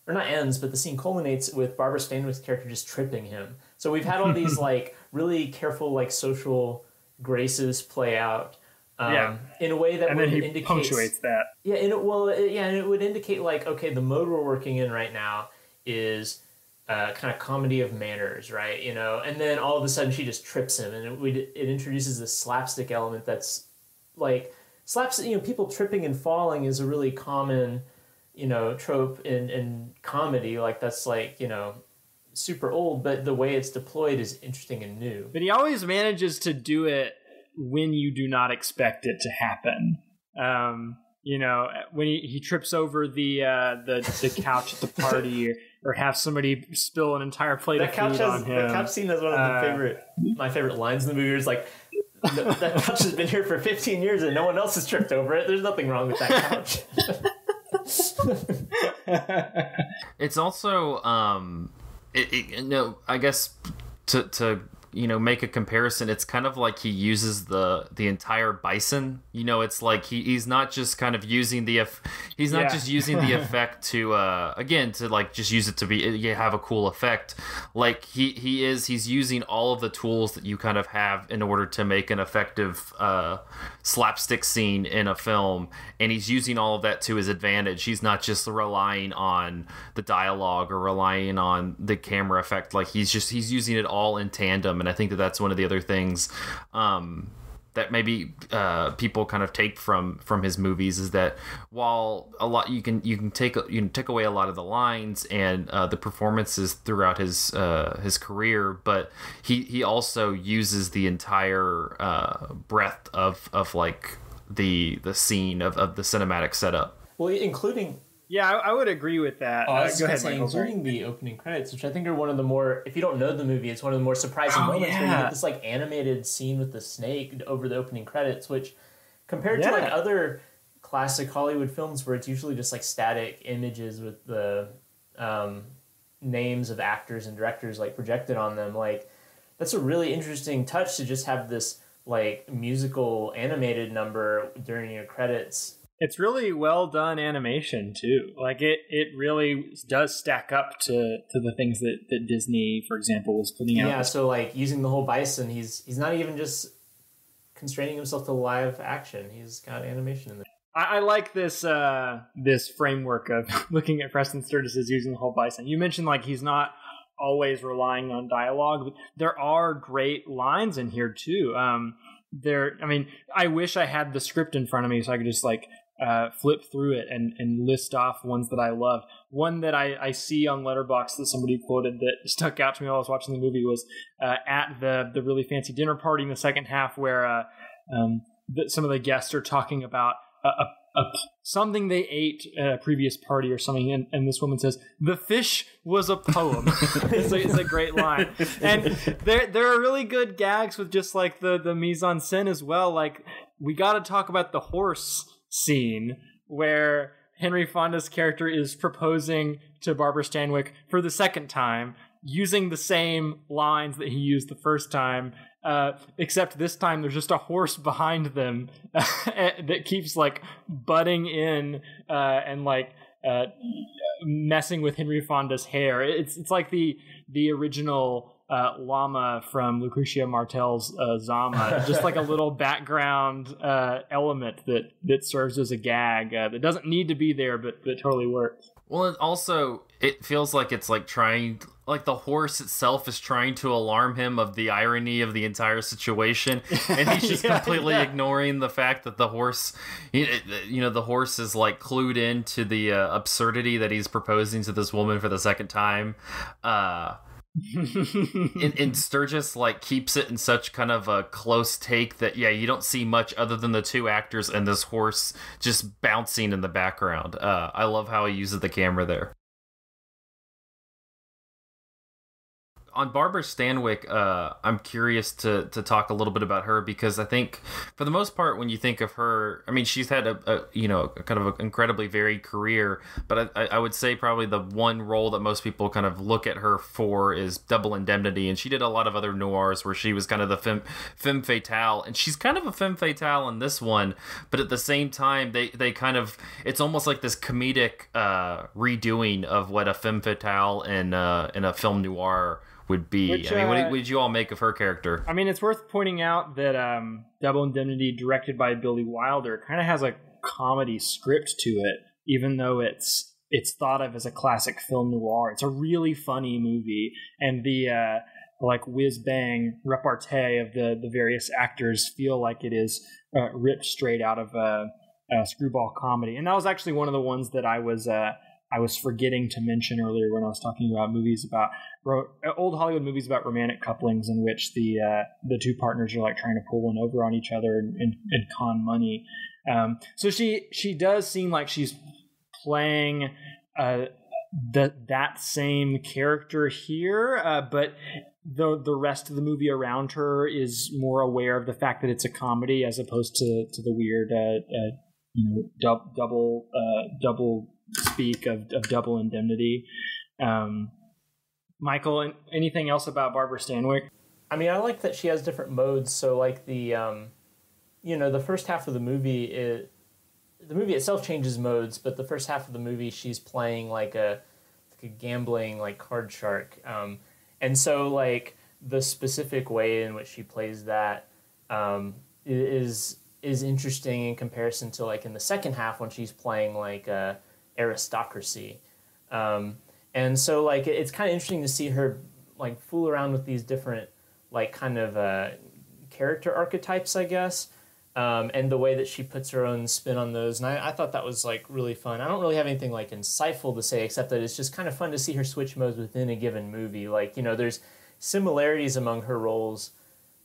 or not ends, but the scene culminates with Barbara Stanwyck's character just tripping him. So we've had all these like really careful like social graces play out in a way that and would then he indicate punctuates that. Yeah, and it would indicate like, okay, the mode we're working in right now is kind of comedy of manners, right? And then all of a sudden she just trips him, and it introduces this slapstick element that's like people tripping and falling is a really common trope in comedy. Like that's like super old, but the way it's deployed is interesting and new. But he always manages to do it when you do not expect it to happen. When he trips over the couch at the party, or have somebody spill an entire plate of food on him. That couch scene is one of my favorite lines in the movie. It's like, that couch has been here for 15 years and no one else has tripped over it. There's nothing wrong with that couch. It's also, I guess to make a comparison, it's kind of like he uses the entire bison. It's like he's not just kind of using just using the effect to like just use it to have a cool effect. Like he's using all of the tools that you kind of have in order to make an effective slapstick scene in a film, and he's using all of that to his advantage. He's not just relying on the dialogue or relying on the camera effect. Like he's using it all in tandem. And I think that's one of the other things that maybe people kind of take from his movies, is that while a lot you can take away a lot of the lines and the performances throughout his career, but he also uses the entire breadth of like the scene of the cinematic setup. Well, including. Yeah, I would agree with that. Go ahead, Michael. Including the opening credits, which I think are one of the more, if you don't know the movie, it's one of the more surprising moments where you get this like animated scene with the snake over the opening credits, which compared to like other classic Hollywood films where it's usually just like static images with the names of actors and directors like projected on them, like that's a really interesting touch to just have this like musical animated number during your credits. It's really well done animation too. Like it really does stack up to the things that Disney, for example, was putting out. Yeah, so like using the whole bison, he's not even just constraining himself to live action. He's got animation in there. I like this this framework of looking at Preston Sturges as using the whole bison. You mentioned like he's not always relying on dialogue, but there are great lines in here too. I wish I had the script in front of me so I could just like flip through it and list off ones that I loved. One that I see on Letterboxd that somebody quoted that stuck out to me while I was watching the movie was at the really fancy dinner party in the second half, where some of the guests are talking about something they ate at a previous party or something, and this woman says, "The fish was a poem." It's a great line. And there are really good gags with just like the mise en scène as well. Like, we got to talk about the horse scene where Henry Fonda's character is proposing to Barbara Stanwyck for the second time, using the same lines that he used the first time, except this time there's just a horse behind them that keeps like butting in and like messing with Henry Fonda's hair. It's like the original llama from Lucretia Martel's Zama, just like a little background element that serves as a gag that doesn't need to be there, but totally works. Well, it feels like it's like trying, like the horse itself is trying to alarm him of the irony of the entire situation, and he's just completely ignoring the fact that the horse, the horse is like clued into the absurdity that he's proposing to this woman for the second time. And Sturges like keeps it in such kind of a close take that you don't see much other than the two actors and this horse just bouncing in the background. I love how he uses the camera there. On Barbara Stanwyck, I'm curious to talk a little bit about her, because I think for the most part, when you think of her, I mean, she's had a kind of an incredibly varied career, but I would say probably the one role that most people kind of look at her for is Double Indemnity, and she did a lot of other noirs where she was kind of the femme fatale, and she's kind of a femme fatale in this one, but at the same time, they kind of, it's almost like this comedic redoing of what a femme fatale in a film noir would be. Which, I mean, what did you all make of her character? I mean, it's worth pointing out that Double Indemnity, directed by Billy Wilder, kind of has a comedy script to it, even though it's thought of as a classic film noir. It's a really funny movie, and the like whiz-bang repartee of the various actors feel like it is ripped straight out of a screwball comedy. And that was actually one of the ones that I was I was forgetting to mention earlier when I was talking about movies about old Hollywood movies about romantic couplings in which the two partners are like trying to pull one over on each other and con money. So she does seem like she's playing that same character here, but the rest of the movie around her is more aware of the fact that it's a comedy as opposed to the weird double speak of double indemnity. Michael, anything else about Barbara Stanwyck? I mean, I like that she has different modes. So like the first half of the movie, the movie itself changes modes, but the first half of the movie she's playing like a gambling like card shark. And so like the specific way in which she plays that is interesting in comparison to like in the second half when she's playing like aristocracy. And so like it's kind of interesting to see her like fool around with these different like kind of character archetypes, I guess. And the way that she puts her own spin on those. And I thought that was like really fun. I don't really have anything like insightful to say except that it's just kind of fun to see her switch modes within a given movie. Like, there's similarities among her roles,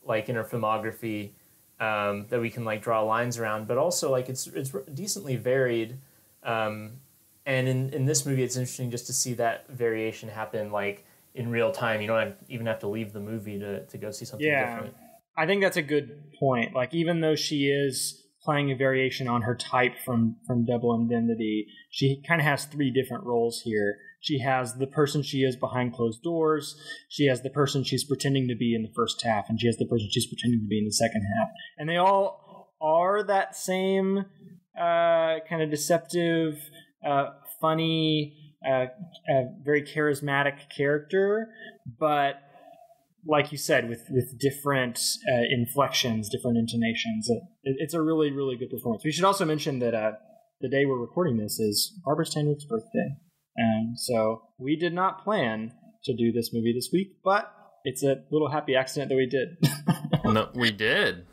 like in her filmography, that we can like draw lines around, but also like it's decently varied. And in this movie, it's interesting just to see that variation happen like in real time. You don't even have to leave the movie to go see something different. I think that's a good point. Like, even though she is playing a variation on her type from Double Indemnity, she kind of has three different roles here. She has the person she is behind closed doors, she has the person she's pretending to be in the first half, and she has the person she's pretending to be in the second half. And they all are that same kind of deceptive, funny, very charismatic character, but like you said, with different inflections, different intonations. It's a really, really good performance. We should also mention that the day we're recording this is Barbara Stanwyck's birthday. And so we did not plan to do this movie this week, but it's a little happy accident that we did. No, we did.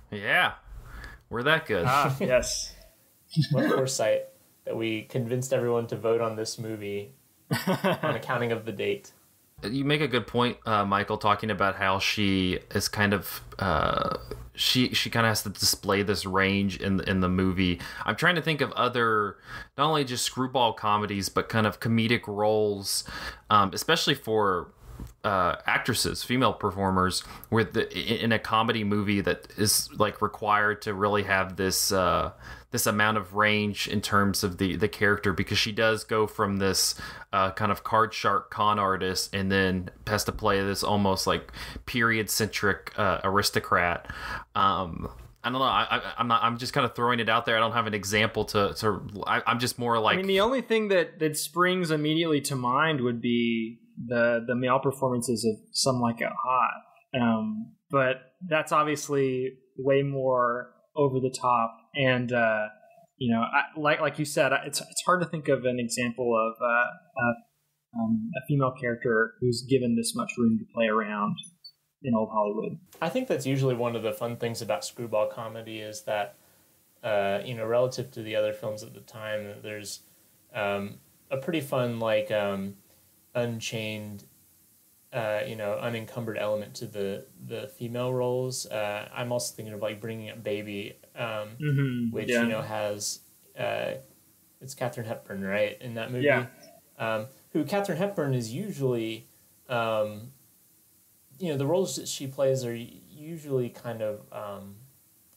Yeah. We're that good. Yes. What foresight that we convinced everyone to vote on this movie on accounting of the date. You make a good point, Michael, talking about how she is kind of she kind of has to display this range in the movie. I'm trying to think of other, not only just screwball comedies, but kind of comedic roles, especially for actresses, female performers, where in a comedy movie that is like required to really have this this amount of range in terms of the character, because she does go from this kind of card shark con artist and then has to play this almost like period centric aristocrat. I don't know. I'm just kind of throwing it out there. I don't have an example I'm just more like. I mean, the only thing that springs immediately to mind would be the male performances of Some Like It Hot, but that's obviously way more over the top. And like you said, it's hard to think of an example of a female character who's given this much room to play around in old Hollywood. I think that's usually one of the fun things about screwball comedy is that, relative to the other films at the time, there's a pretty fun, like, unchained, unencumbered element to the female roles. I'm also thinking of, like, Bringing Up Baby, which, has, it's Katharine Hepburn, right, in that movie? Yeah. Who Katharine Hepburn is usually... the roles that she plays are usually kind of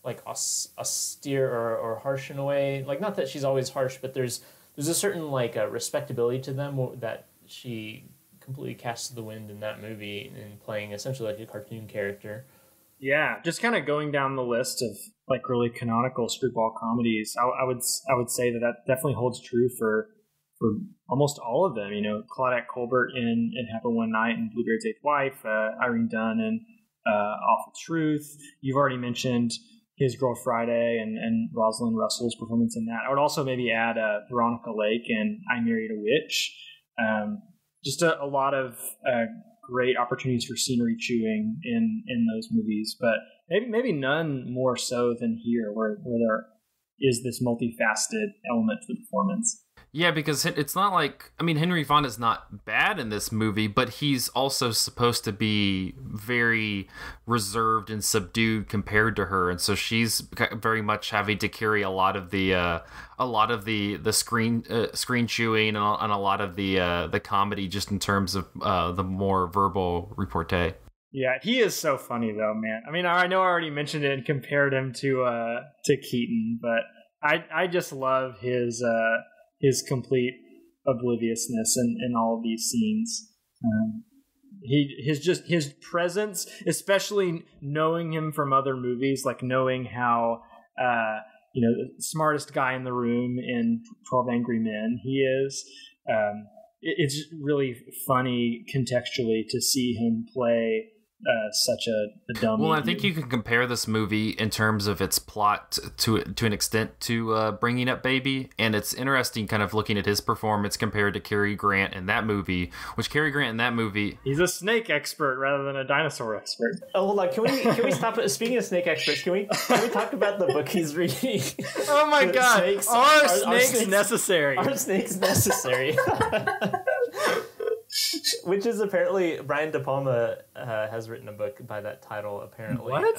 like austere or harsh in a way. Like, not that she's always harsh, but there's a certain like respectability to them that she completely casts to the wind in that movie in playing essentially like a cartoon character. Yeah, just kind of going down the list of like really canonical screwball comedies, I would say that definitely holds true for almost all of them. Claudette Colbert in It Happened One Night and Bluebeard's Eighth Wife, Irene Dunne in Awful Truth. You've already mentioned His Girl Friday and Rosalind Russell's performance in that. I would also maybe add Veronica Lake in I Married a Witch. Just a lot of great opportunities for scenery chewing in those movies, but maybe none more so than here, where there is this multifaceted element to the performance. Yeah, because it's not like, I mean, Henry Fonda's not bad in this movie, but he's also supposed to be very reserved and subdued compared to her, and so she's very much having to carry a lot of the screen chewing and a lot of the comedy, just in terms of the more verbal repartee. Yeah, he is so funny though, man. I mean, I know I already mentioned it and compared him to Keaton, but I just love his complete obliviousness in all of these scenes. His presence, especially knowing him from other movies, like knowing how the smartest guy in the room in 12 Angry Men he is. It's really funny contextually to see him play such a dummy. Well, I think you can compare this movie in terms of its plot to an extent to Bringing Up Baby, and it's interesting kind of looking at his performance compared to Cary Grant in that movie, he's a snake expert rather than a dinosaur expert. Oh, hold on. Can we stop it? Speaking of snake experts, can we talk about the book he's reading? Oh my god. Are snakes necessary? Are snakes necessary? Which is apparently Brian De Palma has written a book by that title. Apparently, what?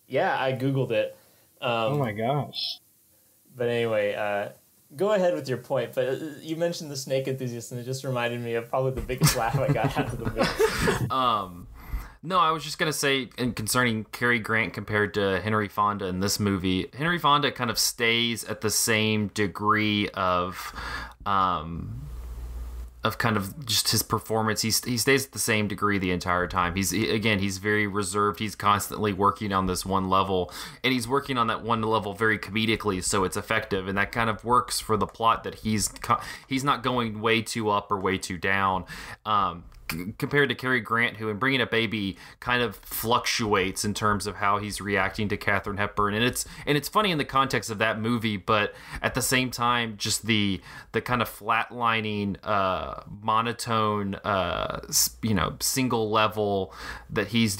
Yeah, I googled it. Oh my gosh! But anyway, go ahead with your point. But you mentioned the snake enthusiast, and it just reminded me of probably the biggest laugh I got out of the movie. No, I was just gonna say, and concerning Cary Grant compared to Henry Fonda in this movie, Henry Fonda kind of stays at the same degree of kind of just his performance. He stays at the same degree the entire time. He's very reserved. He's constantly working on this one level, and he's working on that one level very comedically, so it's effective, and that kind of works for the plot that he's not going way too up or way too down. Compared to Cary Grant, who in Bringing Up Baby kind of fluctuates in terms of how he's reacting to Katharine Hepburn, and it's funny in the context of that movie, but at the same time, just the kind of flatlining, monotone, single level that he's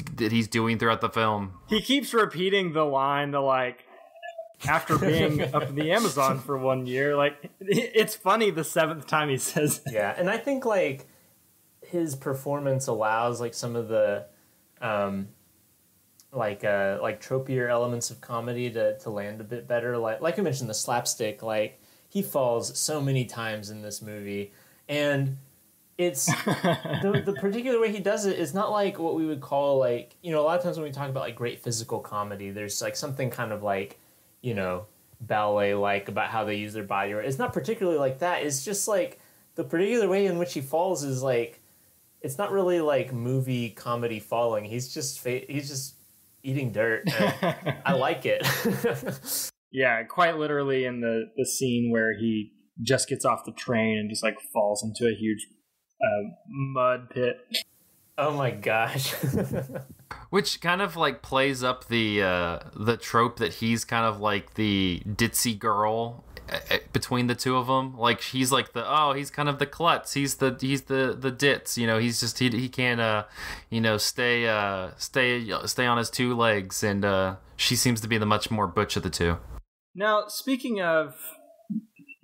doing throughout the film. He keeps repeating the line, after being up in the Amazon for 1 year, it's funny the seventh time he says it. Yeah, and I think his performance allows some of the tropier elements of comedy to land a bit better. Like I mentioned, the slapstick, he falls so many times in this movie, and it's the particular way he does it is not like what we would call a lot of times when we talk about great physical comedy, there's something kind of ballet about how they use their body. It's not particularly like that. It's just the particular way in which he falls is it's not really movie comedy falling. He's just eating dirt. I like it. Yeah, quite literally in the scene where he just gets off the train and just falls into a huge mud pit. Oh my gosh. Which kind of plays up the trope that he's kind of the ditzy girl between the two of them. He's he's kind of the klutz. He's the ditz. He's just he can't stay on his two legs, and she seems to be the much more butch of the two. Now, speaking of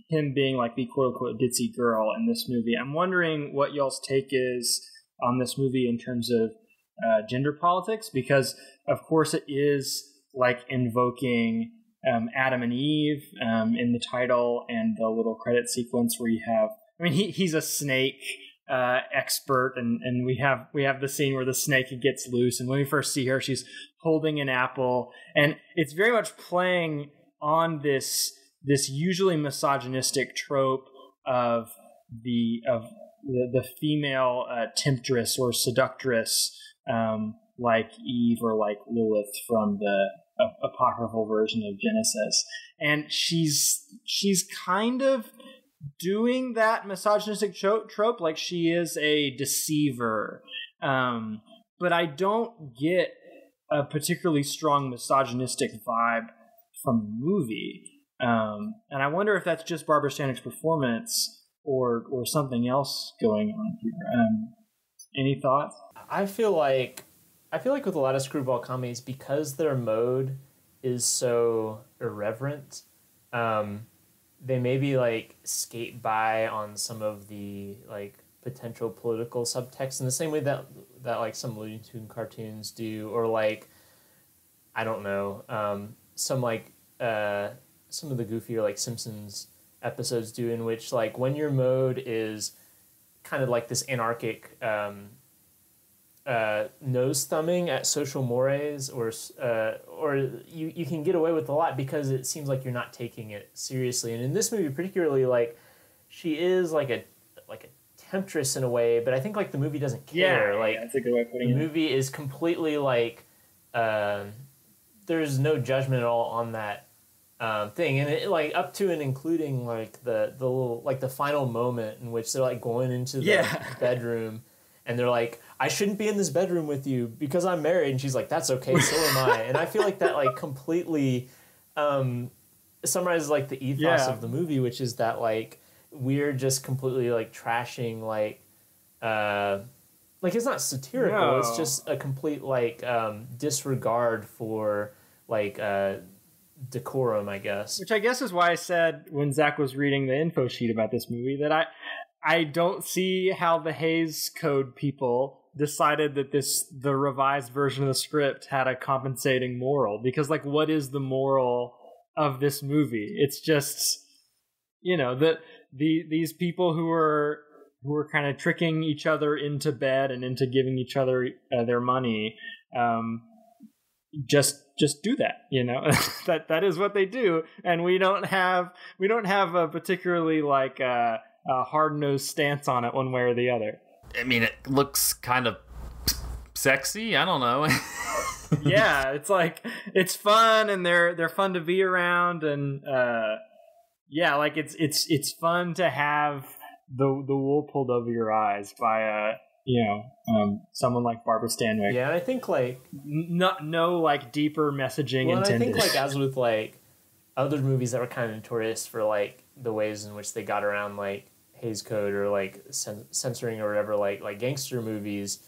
him being the quote unquote ditzy girl in this movie, I'm wondering what y'all's take is on this movie in terms of gender politics, because of course it is invoking Adam and Eve in the title and the little credit sequence where you have, he's a snake expert, and we have the scene where the snake gets loose, and when we first see her, she's holding an apple, and it's very much playing on this usually misogynistic trope of the female temptress or seductress, like Eve or like Lilith from the apocryphal version of Genesis, and she's kind of doing that misogynistic trope, she is a deceiver, but I don't get a particularly strong misogynistic vibe from the movie, and I wonder if that's just Barbara Stanwyck's performance or something else going on here. Any thoughts? I feel like with a lot of screwball comedies, because their mode is so irreverent, they maybe like skate by on some of the like potential political subtext in the same way that like some Looney Tune cartoons do, or like I don't know, some of the goofier like Simpsons episodes do, in which like when your mode is kind of like this anarchic nose thumbing at social mores, or you can get away with a lot because it seems like you're not taking it seriously. And in this movie particularly, like she is like a temptress in a way, but I think like the movie doesn't care. That's a good way of putting it. The movie is completely like there's no judgment at all on that thing, and it like up to and including like the little like the final moment in which they're like going into the bedroom, and they're like, I shouldn't be in this bedroom with you because I'm married, and she's like, that's okay, so am I. And I feel like that like completely summarizes like the ethos of the movie, which is that like we're just completely like trashing like it's not satirical. No. It's just a complete like disregard for like decorum, I guess. Which I guess is why I said when Zach was reading the info sheet about this movie that I don't see how the Hays Code people decided that the revised version of the script had a compensating moral, because like what is the moral of this movie? It's just, you know, that these people who are kind of tricking each other into bed and into giving each other their money, just do that, you know. that is what they do, and we don't have a particularly like a hard-nosed stance on it one way or the other. I mean, it looks kind of sexy. I don't know. Yeah, it's like it's fun, and they're fun to be around, and yeah, like it's fun to have the wool pulled over your eyes by someone like Barbara Stanwyck. Yeah, and I think like no like deeper messaging intended. And I think like as with like other movies that were kind of notorious for like the ways in which they got around like Hays Code or like censoring or whatever, like gangster movies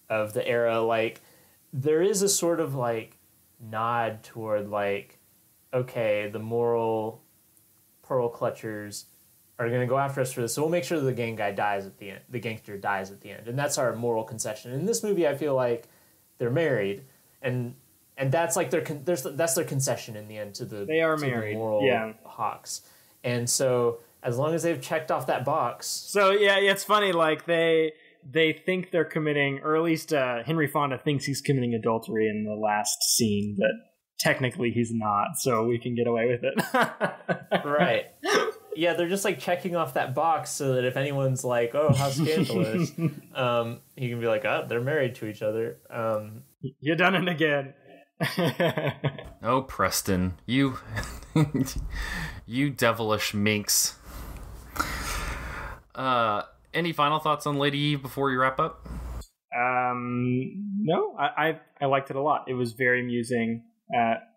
of the era, like there is a sort of like nod toward like, okay, the moral pearl clutchers are going to go after us for this, so we'll make sure that the gangster dies at the end, and that's our moral concession. In this movie, I feel like they're married, and that's like that's their concession in the end to the married moral hawks. And so as long as they've checked off that box, so yeah, it's funny, like they think they're committing, or at least Henry Fonda thinks he's committing adultery in the last scene, but technically he's not, so we can get away with it. Right. Yeah, they're just like checking off that box so that if anyone's like, oh, how scandalous, he can be like, oh, they're married to each other. You done it again. Oh, Preston, you devilish minx. Any final thoughts on Lady Eve before we wrap up? No, I liked it a lot. It was very amusing,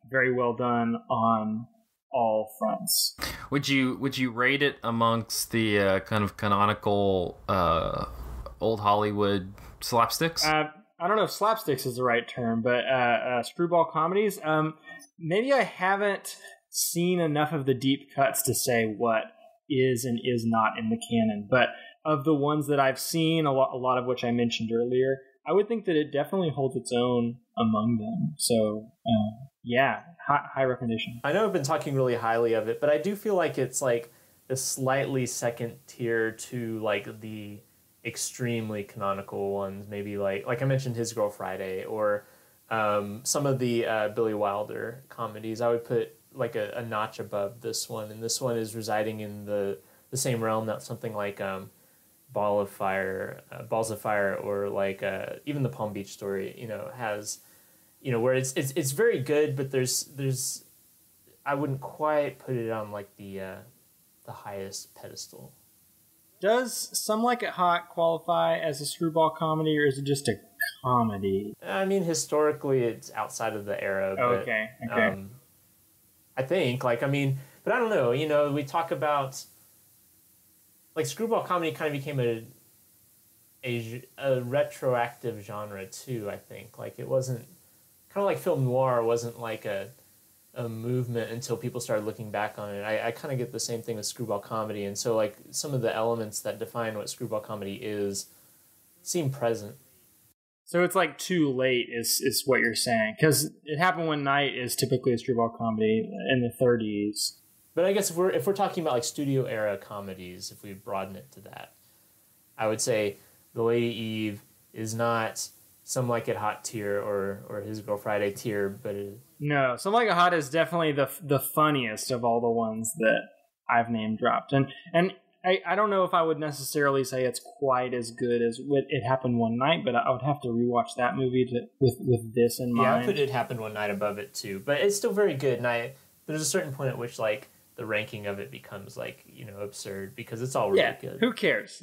very well done on all fronts. Would you rate it amongst the kind of canonical old Hollywood slapsticks? I don't know if slapsticks is the right term, but screwball comedies. Maybe I haven't seen enough of the deep cuts to say what is and is not in the canon, but of the ones that I've seen, a lot of which I mentioned earlier, I would think that it definitely holds its own among them. So yeah, high recommendation. I know I've been talking really highly of it, but I do feel like it's like a slightly second tier to like the extremely canonical ones. Maybe like I mentioned His Girl Friday, or some of the Billy Wilder comedies. I would put like a notch above this one, and this one is residing in the same realm that something like Balls of Fire, or like even the Palm Beach Story, has, where it's very good, but there's I wouldn't quite put it on like the highest pedestal. Does Some Like It Hot qualify as a screwball comedy, or is it just a comedy? I mean, historically, it's outside of the era. But, okay. I think, but I don't know. We talk about like screwball comedy kind of became a retroactive genre too. I think like it wasn't kind of like film noir wasn't like a a movement until people started looking back on it. I kind of get the same thing with screwball comedy, and so like some of the elements that define what screwball comedy is seem present. So it's like too late is what you're saying, because It Happened One Night is typically a screwball comedy in the 30s. But I guess if we're talking about like studio era comedies, if we broaden it to that, I would say The Lady Eve is not Some Like It Hot tier or His Girl Friday tier, but no, Some Like It Hot is definitely the funniest of all the ones that I've name dropped, and I don't know if I would necessarily say it's quite as good as It Happened One Night, but I would have to rewatch that movie with this in mind. Yeah, I put It Happened One Night above it too, but it's still very good. And there's a certain point at which like the ranking of it becomes like absurd because it's all really good. Who cares?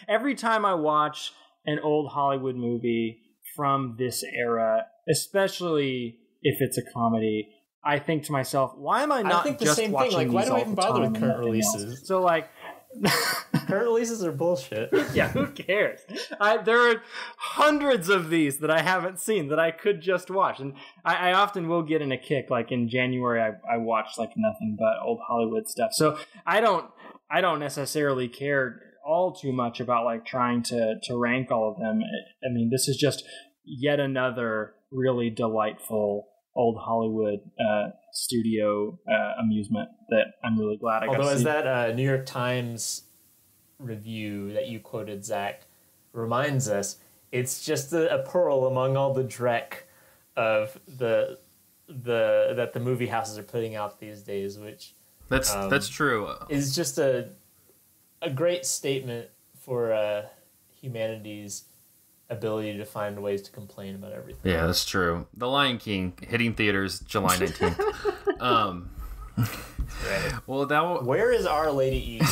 Every time I watch an old Hollywood movie from this era, especially if it's a comedy, I think to myself, why am I not think the just same watching thing. Like, these why do I all even the bother time with and current nothing else? releases? So like, current releases are bullshit. yeah, who cares? There are hundreds of these that I haven't seen that I could just watch, and I often will get in a kick. Like in January, I watched like nothing but old Hollywood stuff. So I don't necessarily care all too much about like trying to rank all of them. I mean, this is just yet another really delightful old Hollywood studio amusement that I'm really glad I got to see. Although as that New York Times review that you quoted, Zach, reminds us, it's just a pearl among all the dreck of that the movie houses are putting out these days, which that's true. Is just a great statement for humanity's ability to find ways to complain about everything. Yeah, that's true. The Lion King hitting theaters July 19th. Right. Well, where is Our Lady Eve?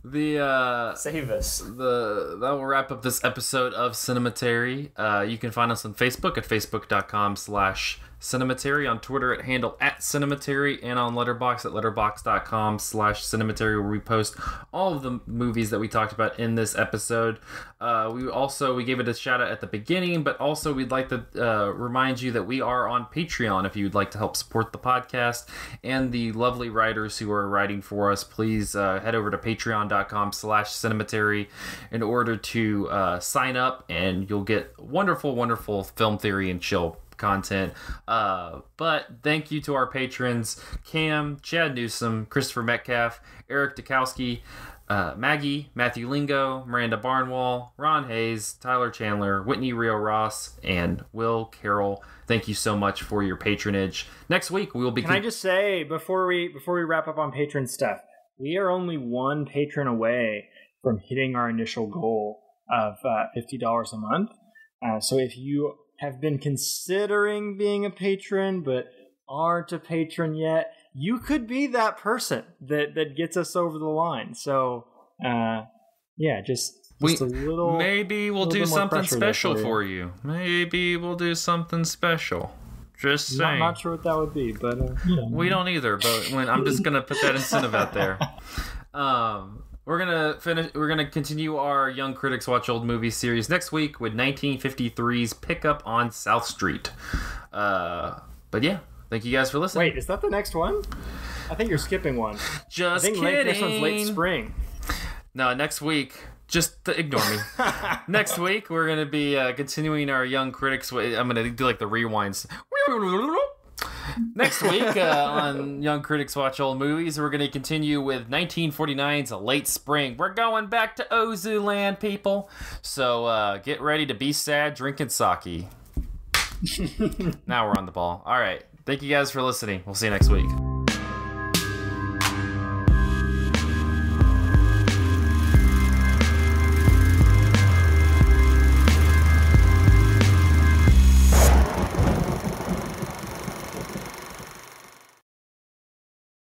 Save us. That will wrap up this episode of Cinematary. You can find us on Facebook at facebook.com/Cinematary, on Twitter at handle @Cinematary, and on Letterboxd at letterboxd.com/Cinematary, where we post all of the movies that we talked about in this episode. We gave it a shout out at the beginning, but also we'd like to remind you that we are on Patreon. If you'd like to help support the podcast and the lovely writers who are writing for us, please head over to patreon.com/Cinematary in order to sign up, and you'll get wonderful film theory and chill content. But thank you to our patrons: Cam, Chad Newsom, Christopher Metcalf, Eric Dukowski, Maggie, Matthew Lingo, Miranda Barnwall, Ron Hayes, Tyler Chandler, Whitney Rio Ross, and Will Carroll. Thank you so much for your patronage. Next week we will be. Can I just say before we wrap up on patron stuff, we are only one patron away from hitting our initial goal of $50 a month. So if you have been considering being a patron but aren't a patron yet, you could be that person that gets us over the line. So just a little. Maybe we'll do something special for you. Maybe we'll do something special. Just saying. I'm not sure what that would be, but we don't either. But I'm just gonna put that incentive out there. We're gonna continue our Young Critics Watch Old Movies series next week with 1953's Pickup on South Street. But yeah, thank you guys for listening. Wait, is that the next one? I think you're skipping one. Just kidding. Next one's late spring. No, next week. Just ignore me. Next week we're gonna be continuing our Young Critics. I'm gonna do like the rewinds. Next week on Young Critics Watch Old Movies, we're going to continue with 1949's Late Spring. We're going back to Ozu land, people. So get ready to be sad drinking sake. Now we're on the ball. All right. Thank you guys for listening. We'll see you next week.